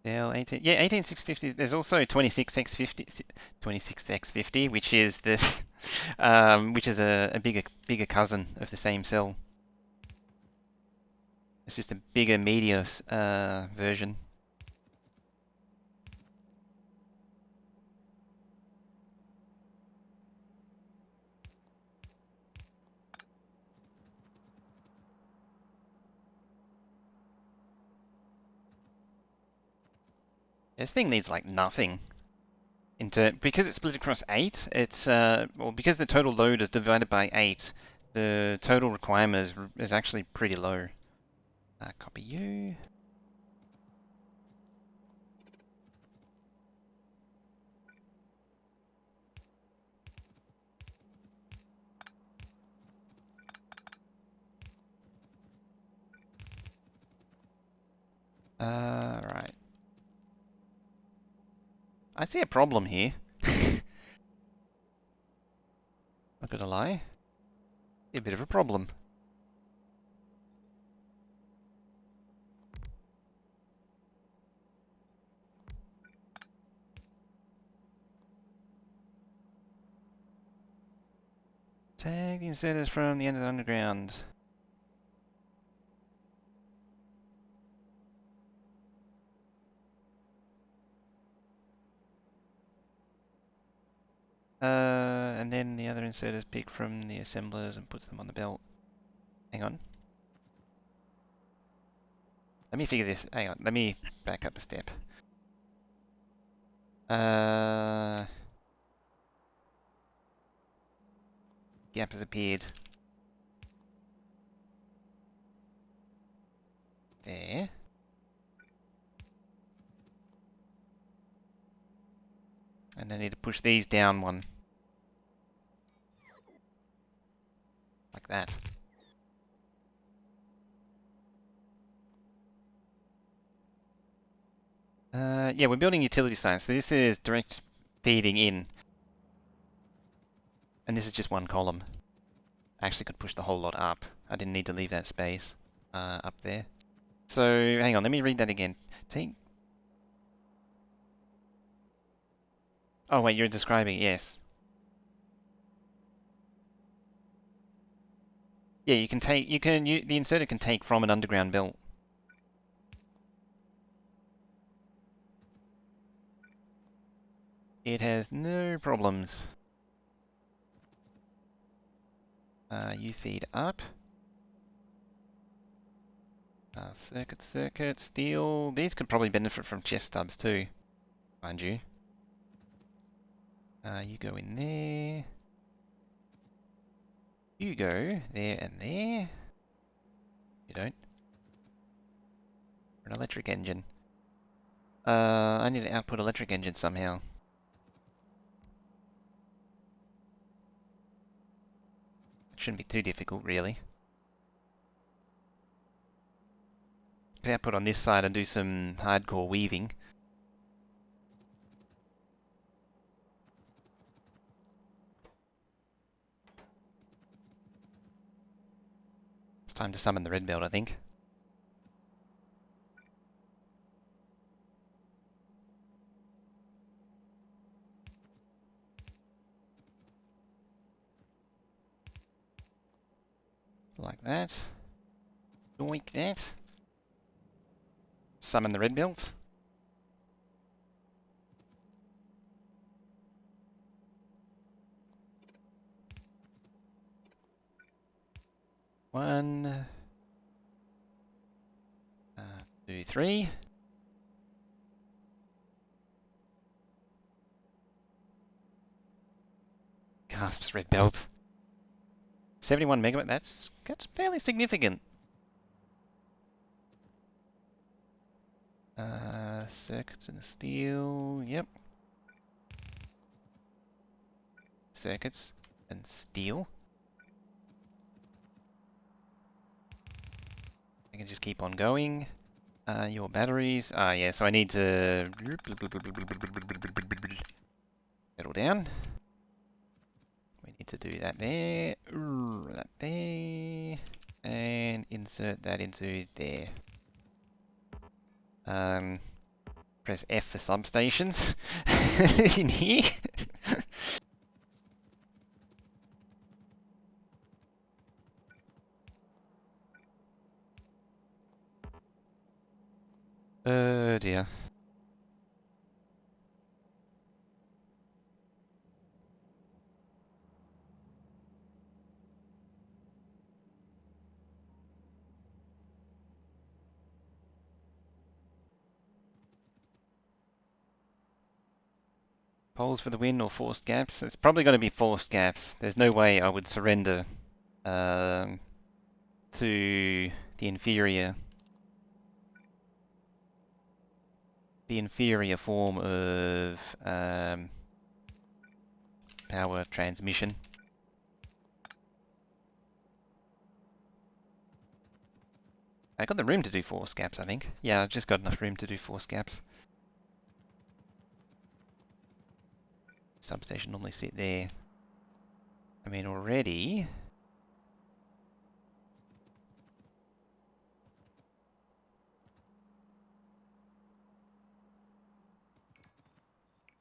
Dell 18, yeah, 18650. There's also 26x50, 26x50, which is the, which is a bigger cousin of the same cell. It's just a bigger media version. This thing needs like nothing. Because it's split across 8, it's well, because the total load is divided by 8, the total requirement is actually pretty low. Copy you. Right. I see a problem here. Not gonna lie. A bit of a problem. Tag the inserters from the end of the underground. And then the other inserters pick from the assemblers and puts them on the belt. Hang on. Let me figure this. Hang on. Let me back up a step. Gap has appeared. There. And I need to push these down one. Like that. Yeah, we're building utility signs. So this is direct feeding in. And this is just one column. I actually could push the whole lot up. I didn't need to leave that space up there. So, hang on, let me read that again. Take... Oh, wait, you're describing, yes. Yeah, you can take, the inserter can take from an underground belt. It has no problems. You feed up. Circuit, steel. These could probably benefit from chest stubs too, mind you. You go in there. You go there and there. You don't. An electric engine. I need to output electric engine somehow. It shouldn't be too difficult, really. Could output on this side and do some hardcore weaving. It's time to summon the red belt, I think. Like that. Doink that. Summon the red belt. One. 2, 3. Gasps red belt. 71 megabyte, that's fairly significant. Circuits and steel, yep. Circuits and steel. I can just keep on going. Your batteries, yeah, so I need to settle down. We need to do that there, that there, and insert that into there. Press F for substations in here. Oh dear. Poles for the win or forced gaps? It's probably going to be forced gaps. There's no way I would surrender to the inferior form of power transmission. I got the room to do force gaps, I think. Yeah, I've just got enough room to do force gaps. Substation normally sit there. I mean, already...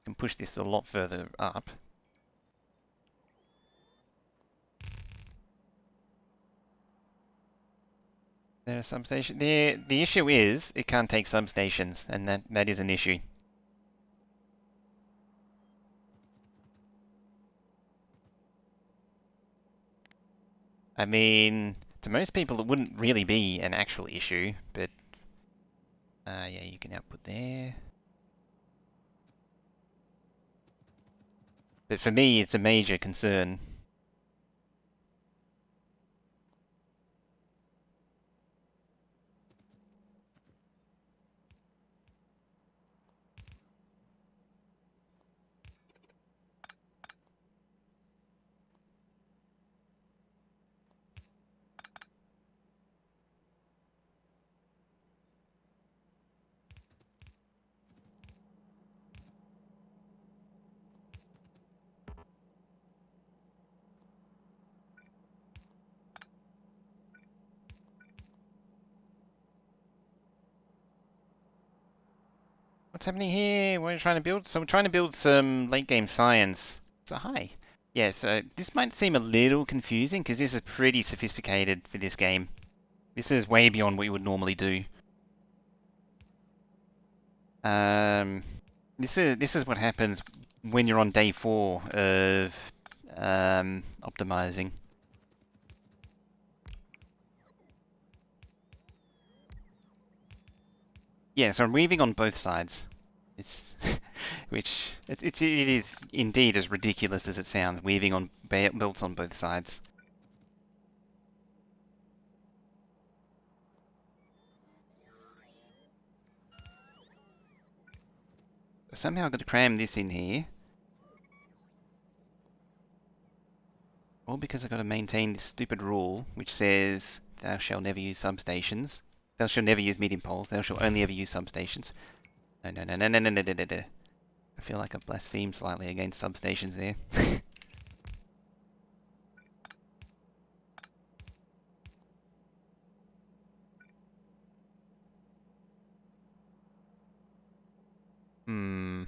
can push this a lot further up. There a substation? The issue is it can't take substations, and that is an issue. I mean, to most people it wouldn't really be an actual issue, but yeah, you can output there. But for me, it's a major concern. What's happening here? What are you trying to build? So we're trying to build some late game science. So hi. Yeah, so this might seem a little confusing because this is pretty sophisticated for this game. This is way beyond what you would normally do. This is what happens when you're on day 4 of optimizing. Yeah, so I'm weaving on both sides. It's it is indeed as ridiculous as it sounds. Weaving on belts on both sides. Somehow I've got to cram this in here. All because I've got to maintain this stupid rule which says thou shalt never use substations. Thou shalt never use medium poles. Thou shalt only ever use substations. No, no, no, no, no, no, no, no, no. I feel like I've blasphemed slightly against substations there. Hmm.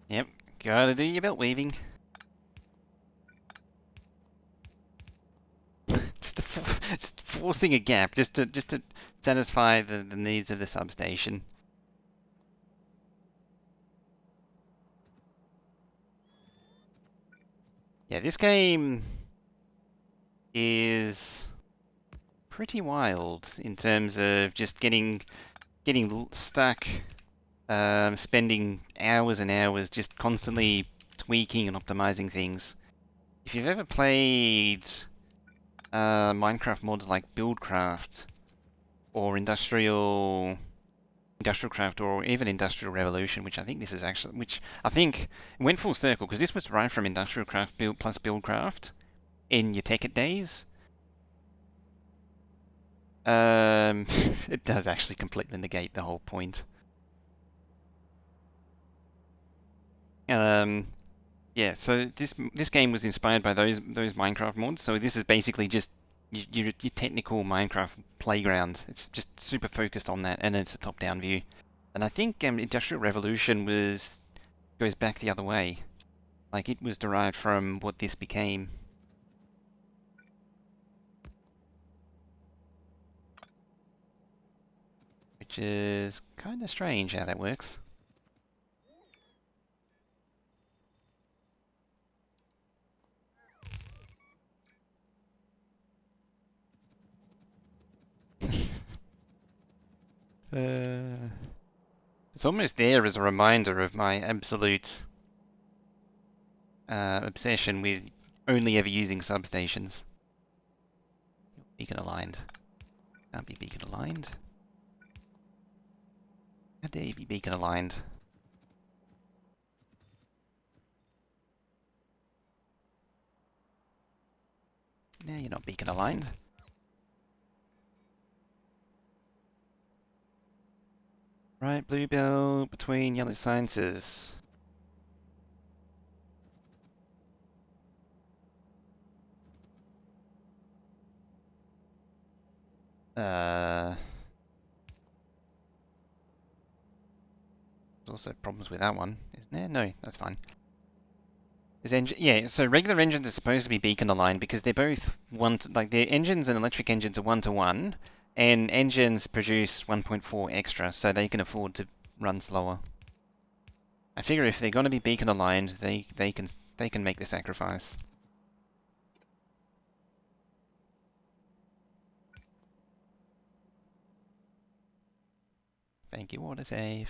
Yep, gotta do your belt weaving. Just forcing a gap just to satisfy the needs of the substation. Yeah, this game is pretty wild in terms of just getting stuck, spending hours and hours just constantly tweaking and optimizing things. If you've ever played Minecraft mods like Buildcraft or Industrial Craft or even Industrial Revolution, which I think this is actually, which I think went full circle because this was derived from Industrial Craft plus Buildcraft in your Tekkit days. It does actually completely negate the whole point. Yeah, so this game was inspired by those Minecraft mods. So this is basically just your technical Minecraft playground. It's just super focused on that, and it's a top-down view. And I think Industrial Revolution goes back the other way. Like it was derived from what this became. which is kind of strange how that works. It's almost there as a reminder of my absolute obsession with only ever using substations. Beacon aligned. Can't be beacon aligned. How dare you be beacon aligned? No, you're not beacon aligned. Right, bluebell between yellow sciences. There's also problems with that one, isn't there? No, that's fine. Yeah, so regular engines are supposed to be beacon aligned because they're both like their engines and electric engines are 1-to-1, and engines produce 1.4 extra, so they can afford to run slower. I figure if they're going to be beacon aligned, they can make the sacrifice. Thank you, autosave.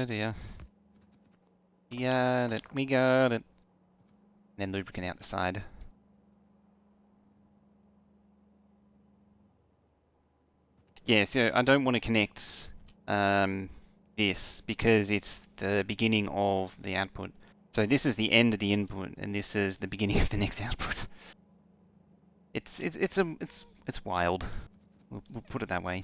Dear. We got it. And then lubricant out the side. Yeah, so I don't want to connect this because it's the beginning of the output. So this is the end of the input, and this is the beginning of the next output. It's wild. We'll put it that way.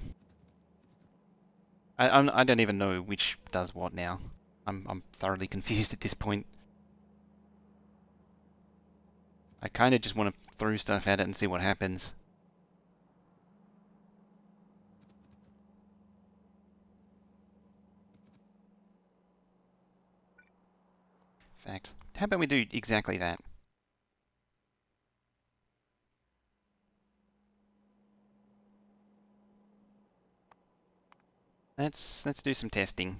I don't even know which does what now. I'm thoroughly confused at this point. I kind of just want to throw stuff at it and see what happens. In fact, how about we do exactly that? Let's do some testing.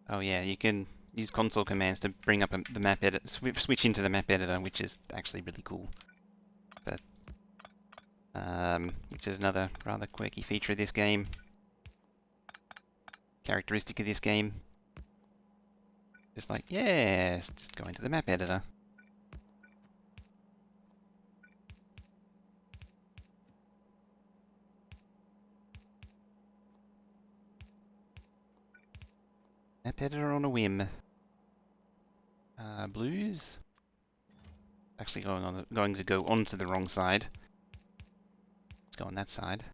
Oh yeah, you can use console commands to bring up the map edit, switch into the map editor, which is actually really cool. But which is another rather quirky feature of this game. Characteristic of this game. Just like, yes, just go into the map editor. Map editor on a whim. Blues. Actually going to go onto the wrong side. Let's go on that side.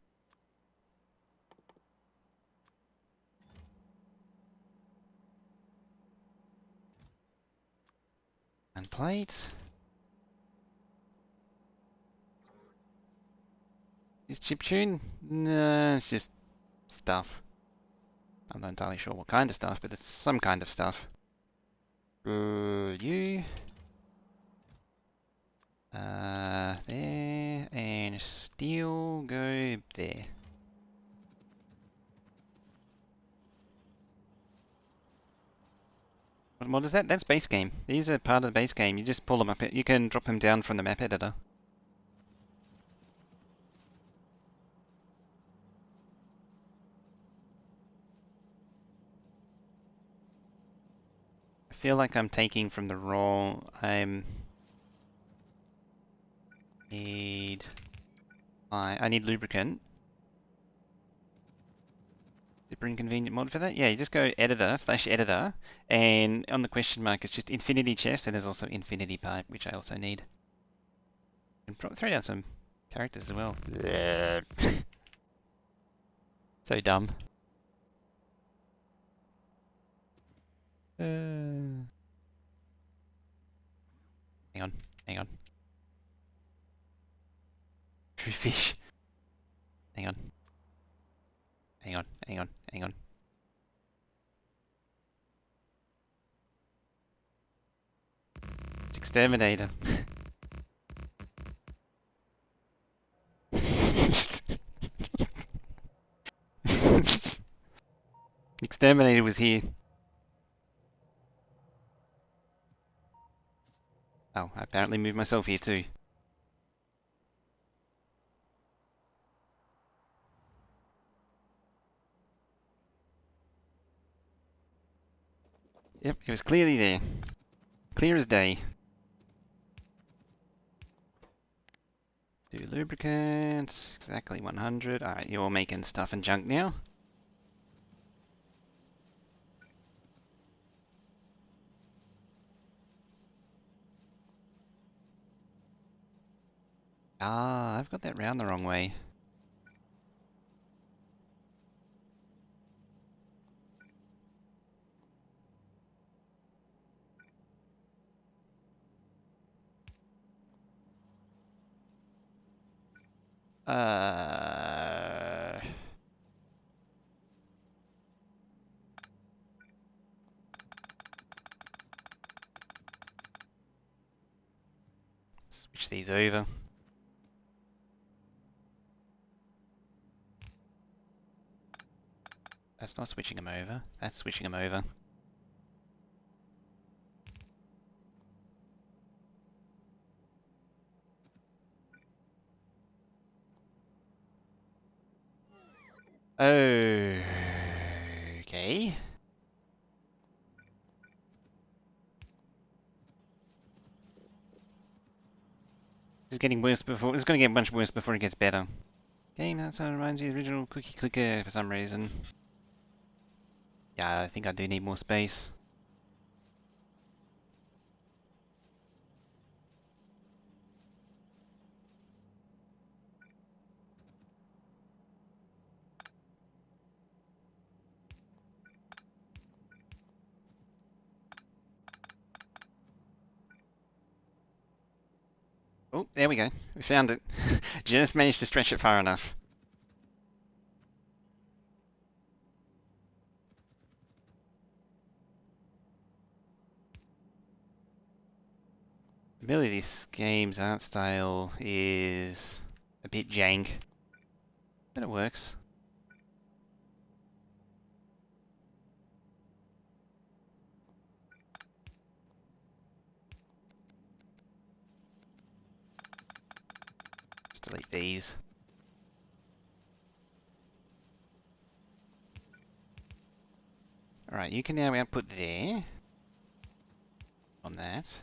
And plate. Is chiptune? No, it's just stuff. I'm not entirely sure what kind of stuff, but it's some kind of stuff. You. There, and steel, go there. What is that? That's base game. These are part of the base game. You just pull them up. You can drop them down from the map editor. I feel like I'm taking from the wrong... I need lubricant. Super inconvenient mod for that? Yeah, you just go editor, /editor, and on the question mark it's just infinity chest, and there's also infinity pipe, which I also need. And throw down some characters as well. So dumb. Hang on. True fish. Hang on. Hang on, hang on, hang on. It's Exterminator. Exterminator was here. Oh, I apparently moved myself here too. Yep, it was clearly there. Clear as day. Do lubricants, exactly 100. Alright, you're all making stuff and junk now. Ah, I've got that round the wrong way. Uh... Switch these over. That's not switching them over. That's switching them over. Okay. This is getting worse before. This is going to get much worse before it gets better. Okay, now that reminds you of the original cookie clicker for some reason. Yeah, I think I do need more space. Oh, there we go. We found it. Just managed to stretch it far enough. Really, this game's art style is a bit jank, but it works. Let's delete these. Alright, you can now output there. On that.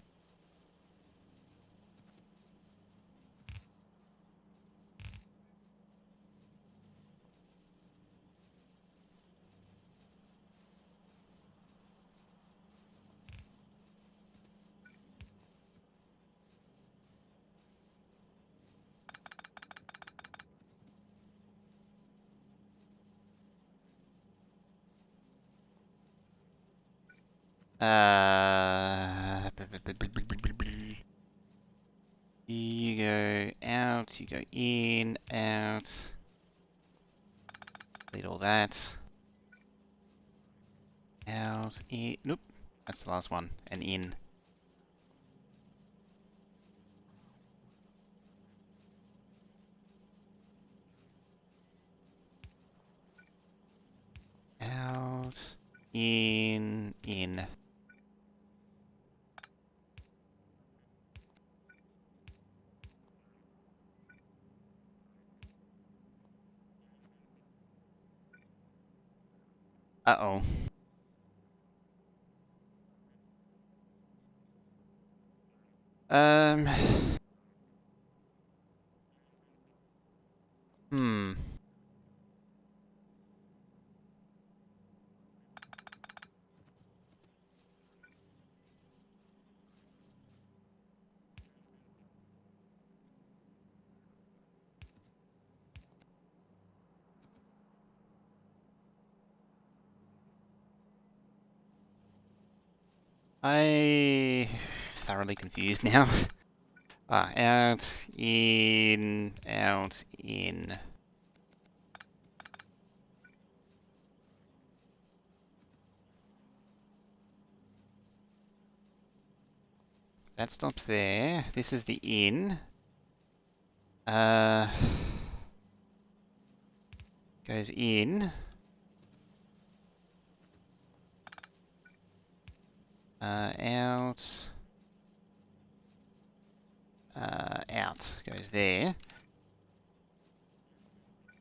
You go out, you go in, out. Delete all that. Out, in. Nope. That's the last one. And in. Out, in, in. Uh-oh. Um... Hmm. I... thoroughly confused now. Out, in, out, in. That stops there. This is the in. Goes in. Out. Out. Goes there.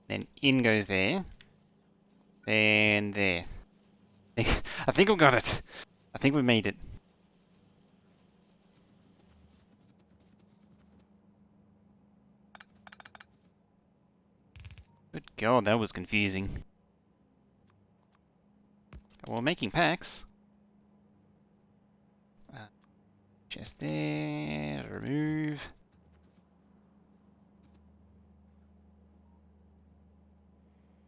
Then in goes there. Then there. I think we got it. I think we made it. Good God, that was confusing. Well, we're making packs. Chest there. Remove.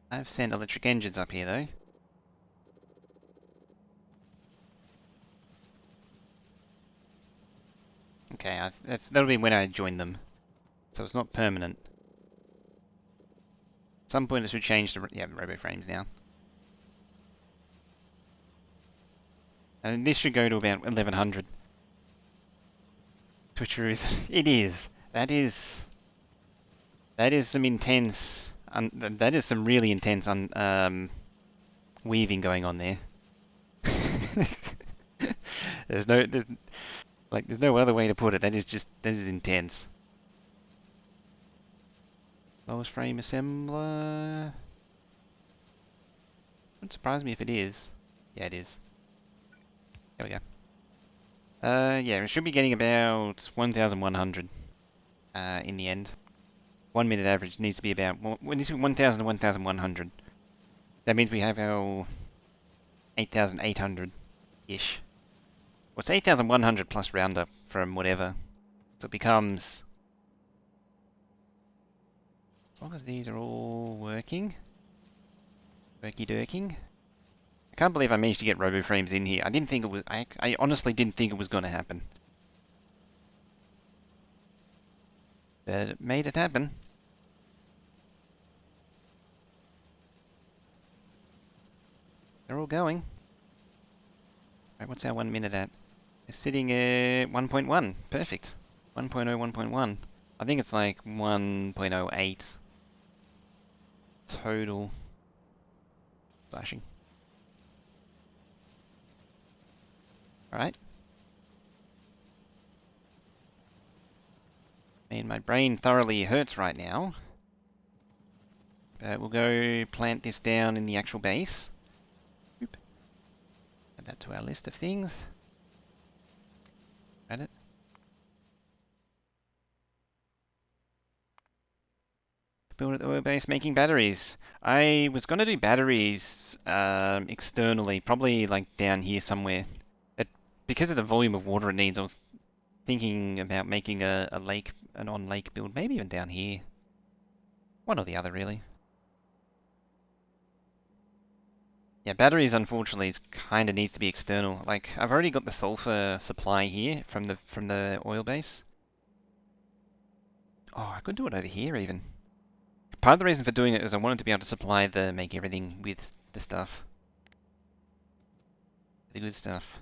I've sent electric engines up here though. Okay, that'll be when I join them. So it's not permanent. At some point it should change to robo frames now. And this should go to about 1100. Twitcheroos. It is. That is some intense. That is some really intense weaving going on there. there's no other way to put it. That is intense. Lowest frame assembler. Wouldn't surprise me if it is. Yeah, it is. There we go. Yeah, it should be getting about 1,100 in the end. 1 minute average needs to be about 1,000 to 1,100. That means we have our 8,800-ish. Well, it's 8,100 plus roundup from whatever. So it becomes... As long as these are all working. Worky-dirking. I can't believe I managed to get RoboFrames in here. I didn't think it was... I honestly didn't think it was going to happen. But it made it happen. They're all going. Right, what's our 1 minute at? It's sitting at 1.1. Perfect. 1.0, 1.1. I think it's like 1.08 total. Flashing. Alright. Man, my brain thoroughly hurts right now. But we'll go plant this down in the actual base. Oop. Add that to our list of things. Add it. Build at the oil base making batteries. I was going to do batteries externally, probably like down here somewhere. But because of the volume of water it needs, I was thinking about making an on-lake build, maybe even down here. One or the other, really. Yeah, batteries, unfortunately, kind of needs to be external. Like, I've already got the sulfur supply here from the oil base. Oh, I could do it over here, even. Part of the reason for doing it is I wanted to be able to supply make everything with the stuff. The good stuff.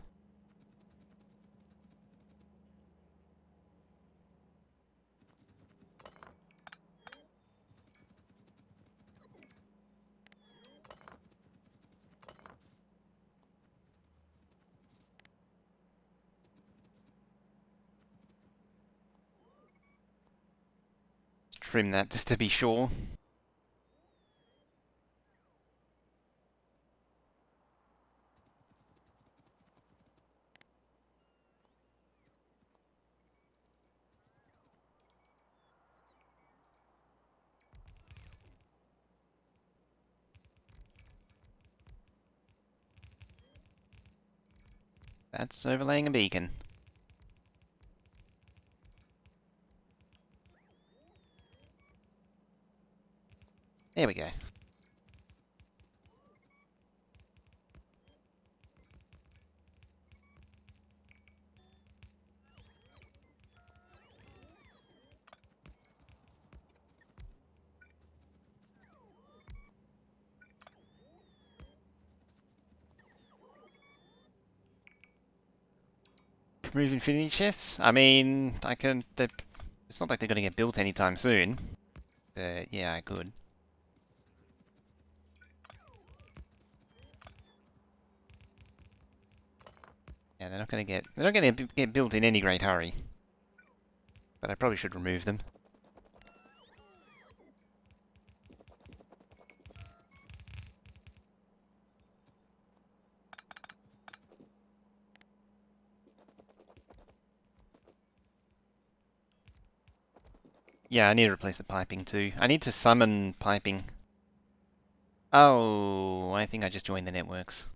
Trim that just to be sure. That's overlaying a beacon. There we go. remove infinity chests? I mean, I can... It's not like they're going to get built anytime soon. Yeah, I could. Yeah, they're not going to get built in any great hurry. But I probably should remove them. Yeah, I need to replace the piping too. I need to summon piping. Oh, I think I just joined the networks.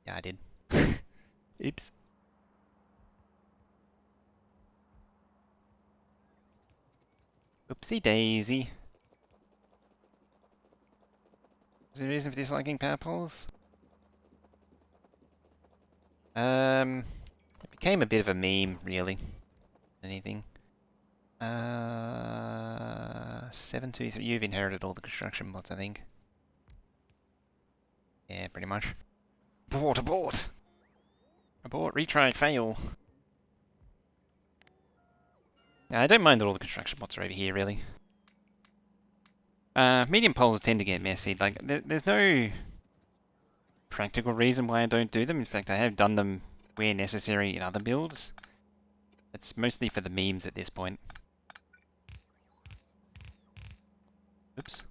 Yeah, I did. Oops. Oopsie daisy. Is there a reason for disliking power poles? It became a bit of a meme, really. Anything. 723. You've inherited all the construction mods, I think. Yeah, pretty much. Abort, abort! Abort, retry, fail. Yeah, I don't mind that all the construction mods are over here, really. Medium poles tend to get messy. Like, there's no practical reason why I don't do them. In fact, I have done them where necessary in other builds. It's mostly for the memes at this point. Oops.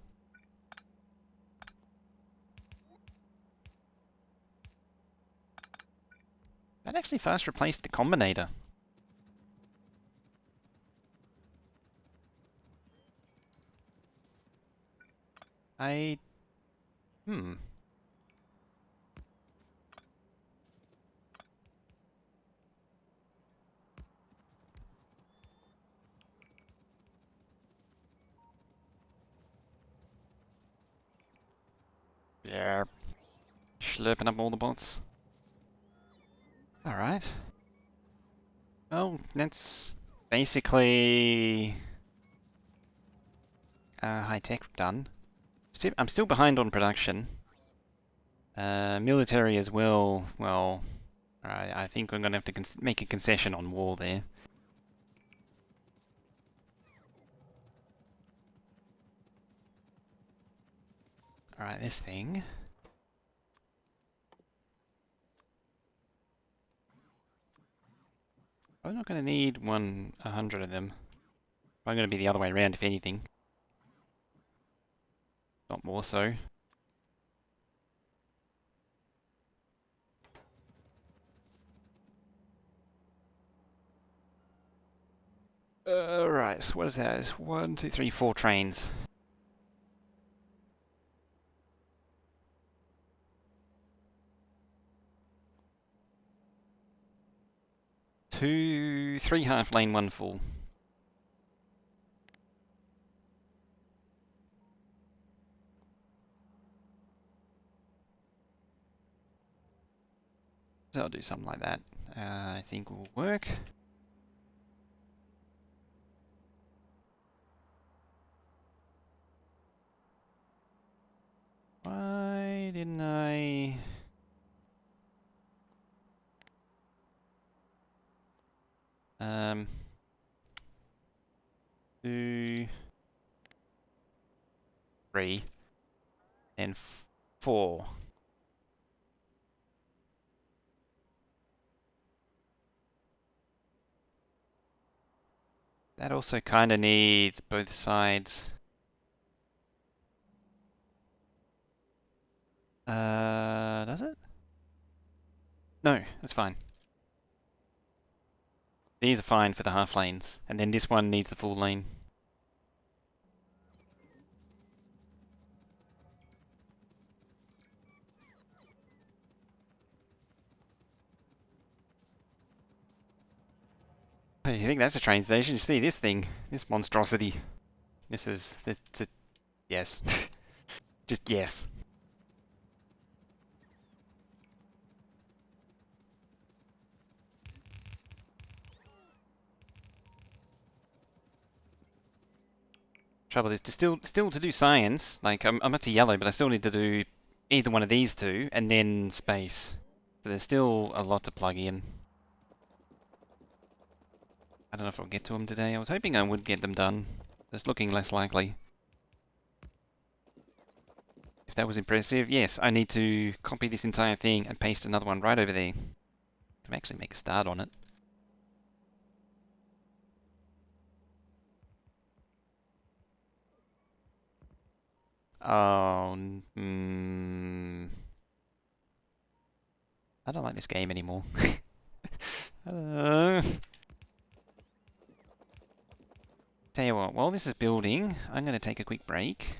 That actually fast replaced the combinator. Hmm. Yeah. Slurping up all the bots. Alright. Well, that's basically high tech done. I'm still behind on production. Military as well. Well, alright, I think we're going to have to make a concession on war there. Alright, this thing. I'm not going to need 100 of them. I'm going to be the other way around, if anything. Not more so. Right, so what is that? It's 1, 2, 3, 4 trains. Three half lane, 1 full. So I'll do something like that. I think will work. Why didn't I... 2, 3, and 4. That also kind of needs both sides. Does it? No, that's fine. These are fine for the half lanes, and then this one needs the full lane. Hey, you think that's a train station? You see this thing, this monstrosity. This yes. Just yes. Trouble is to still to do science. Like I'm up to yellow, but I still need to do either one of these two and then space. So there's still a lot to plug in. I don't know if I'll get to them today. I was hoping I would get them done. It's looking less likely. If that was impressive, yes, I need to copy this entire thing and paste another one right over there to actually make a start on it. Oh, I don't like this game anymore. Tell you what, while this is building, I'm going to take a quick break.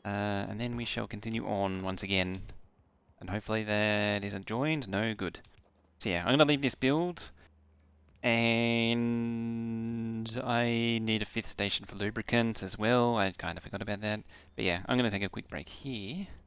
And then we shall continue on once again. And hopefully that isn't joined. No, good. So yeah, I'm going to leave this build. And I need a 5th station for lubricant as well. I kind of forgot about that. But yeah, I'm going to take a quick break here.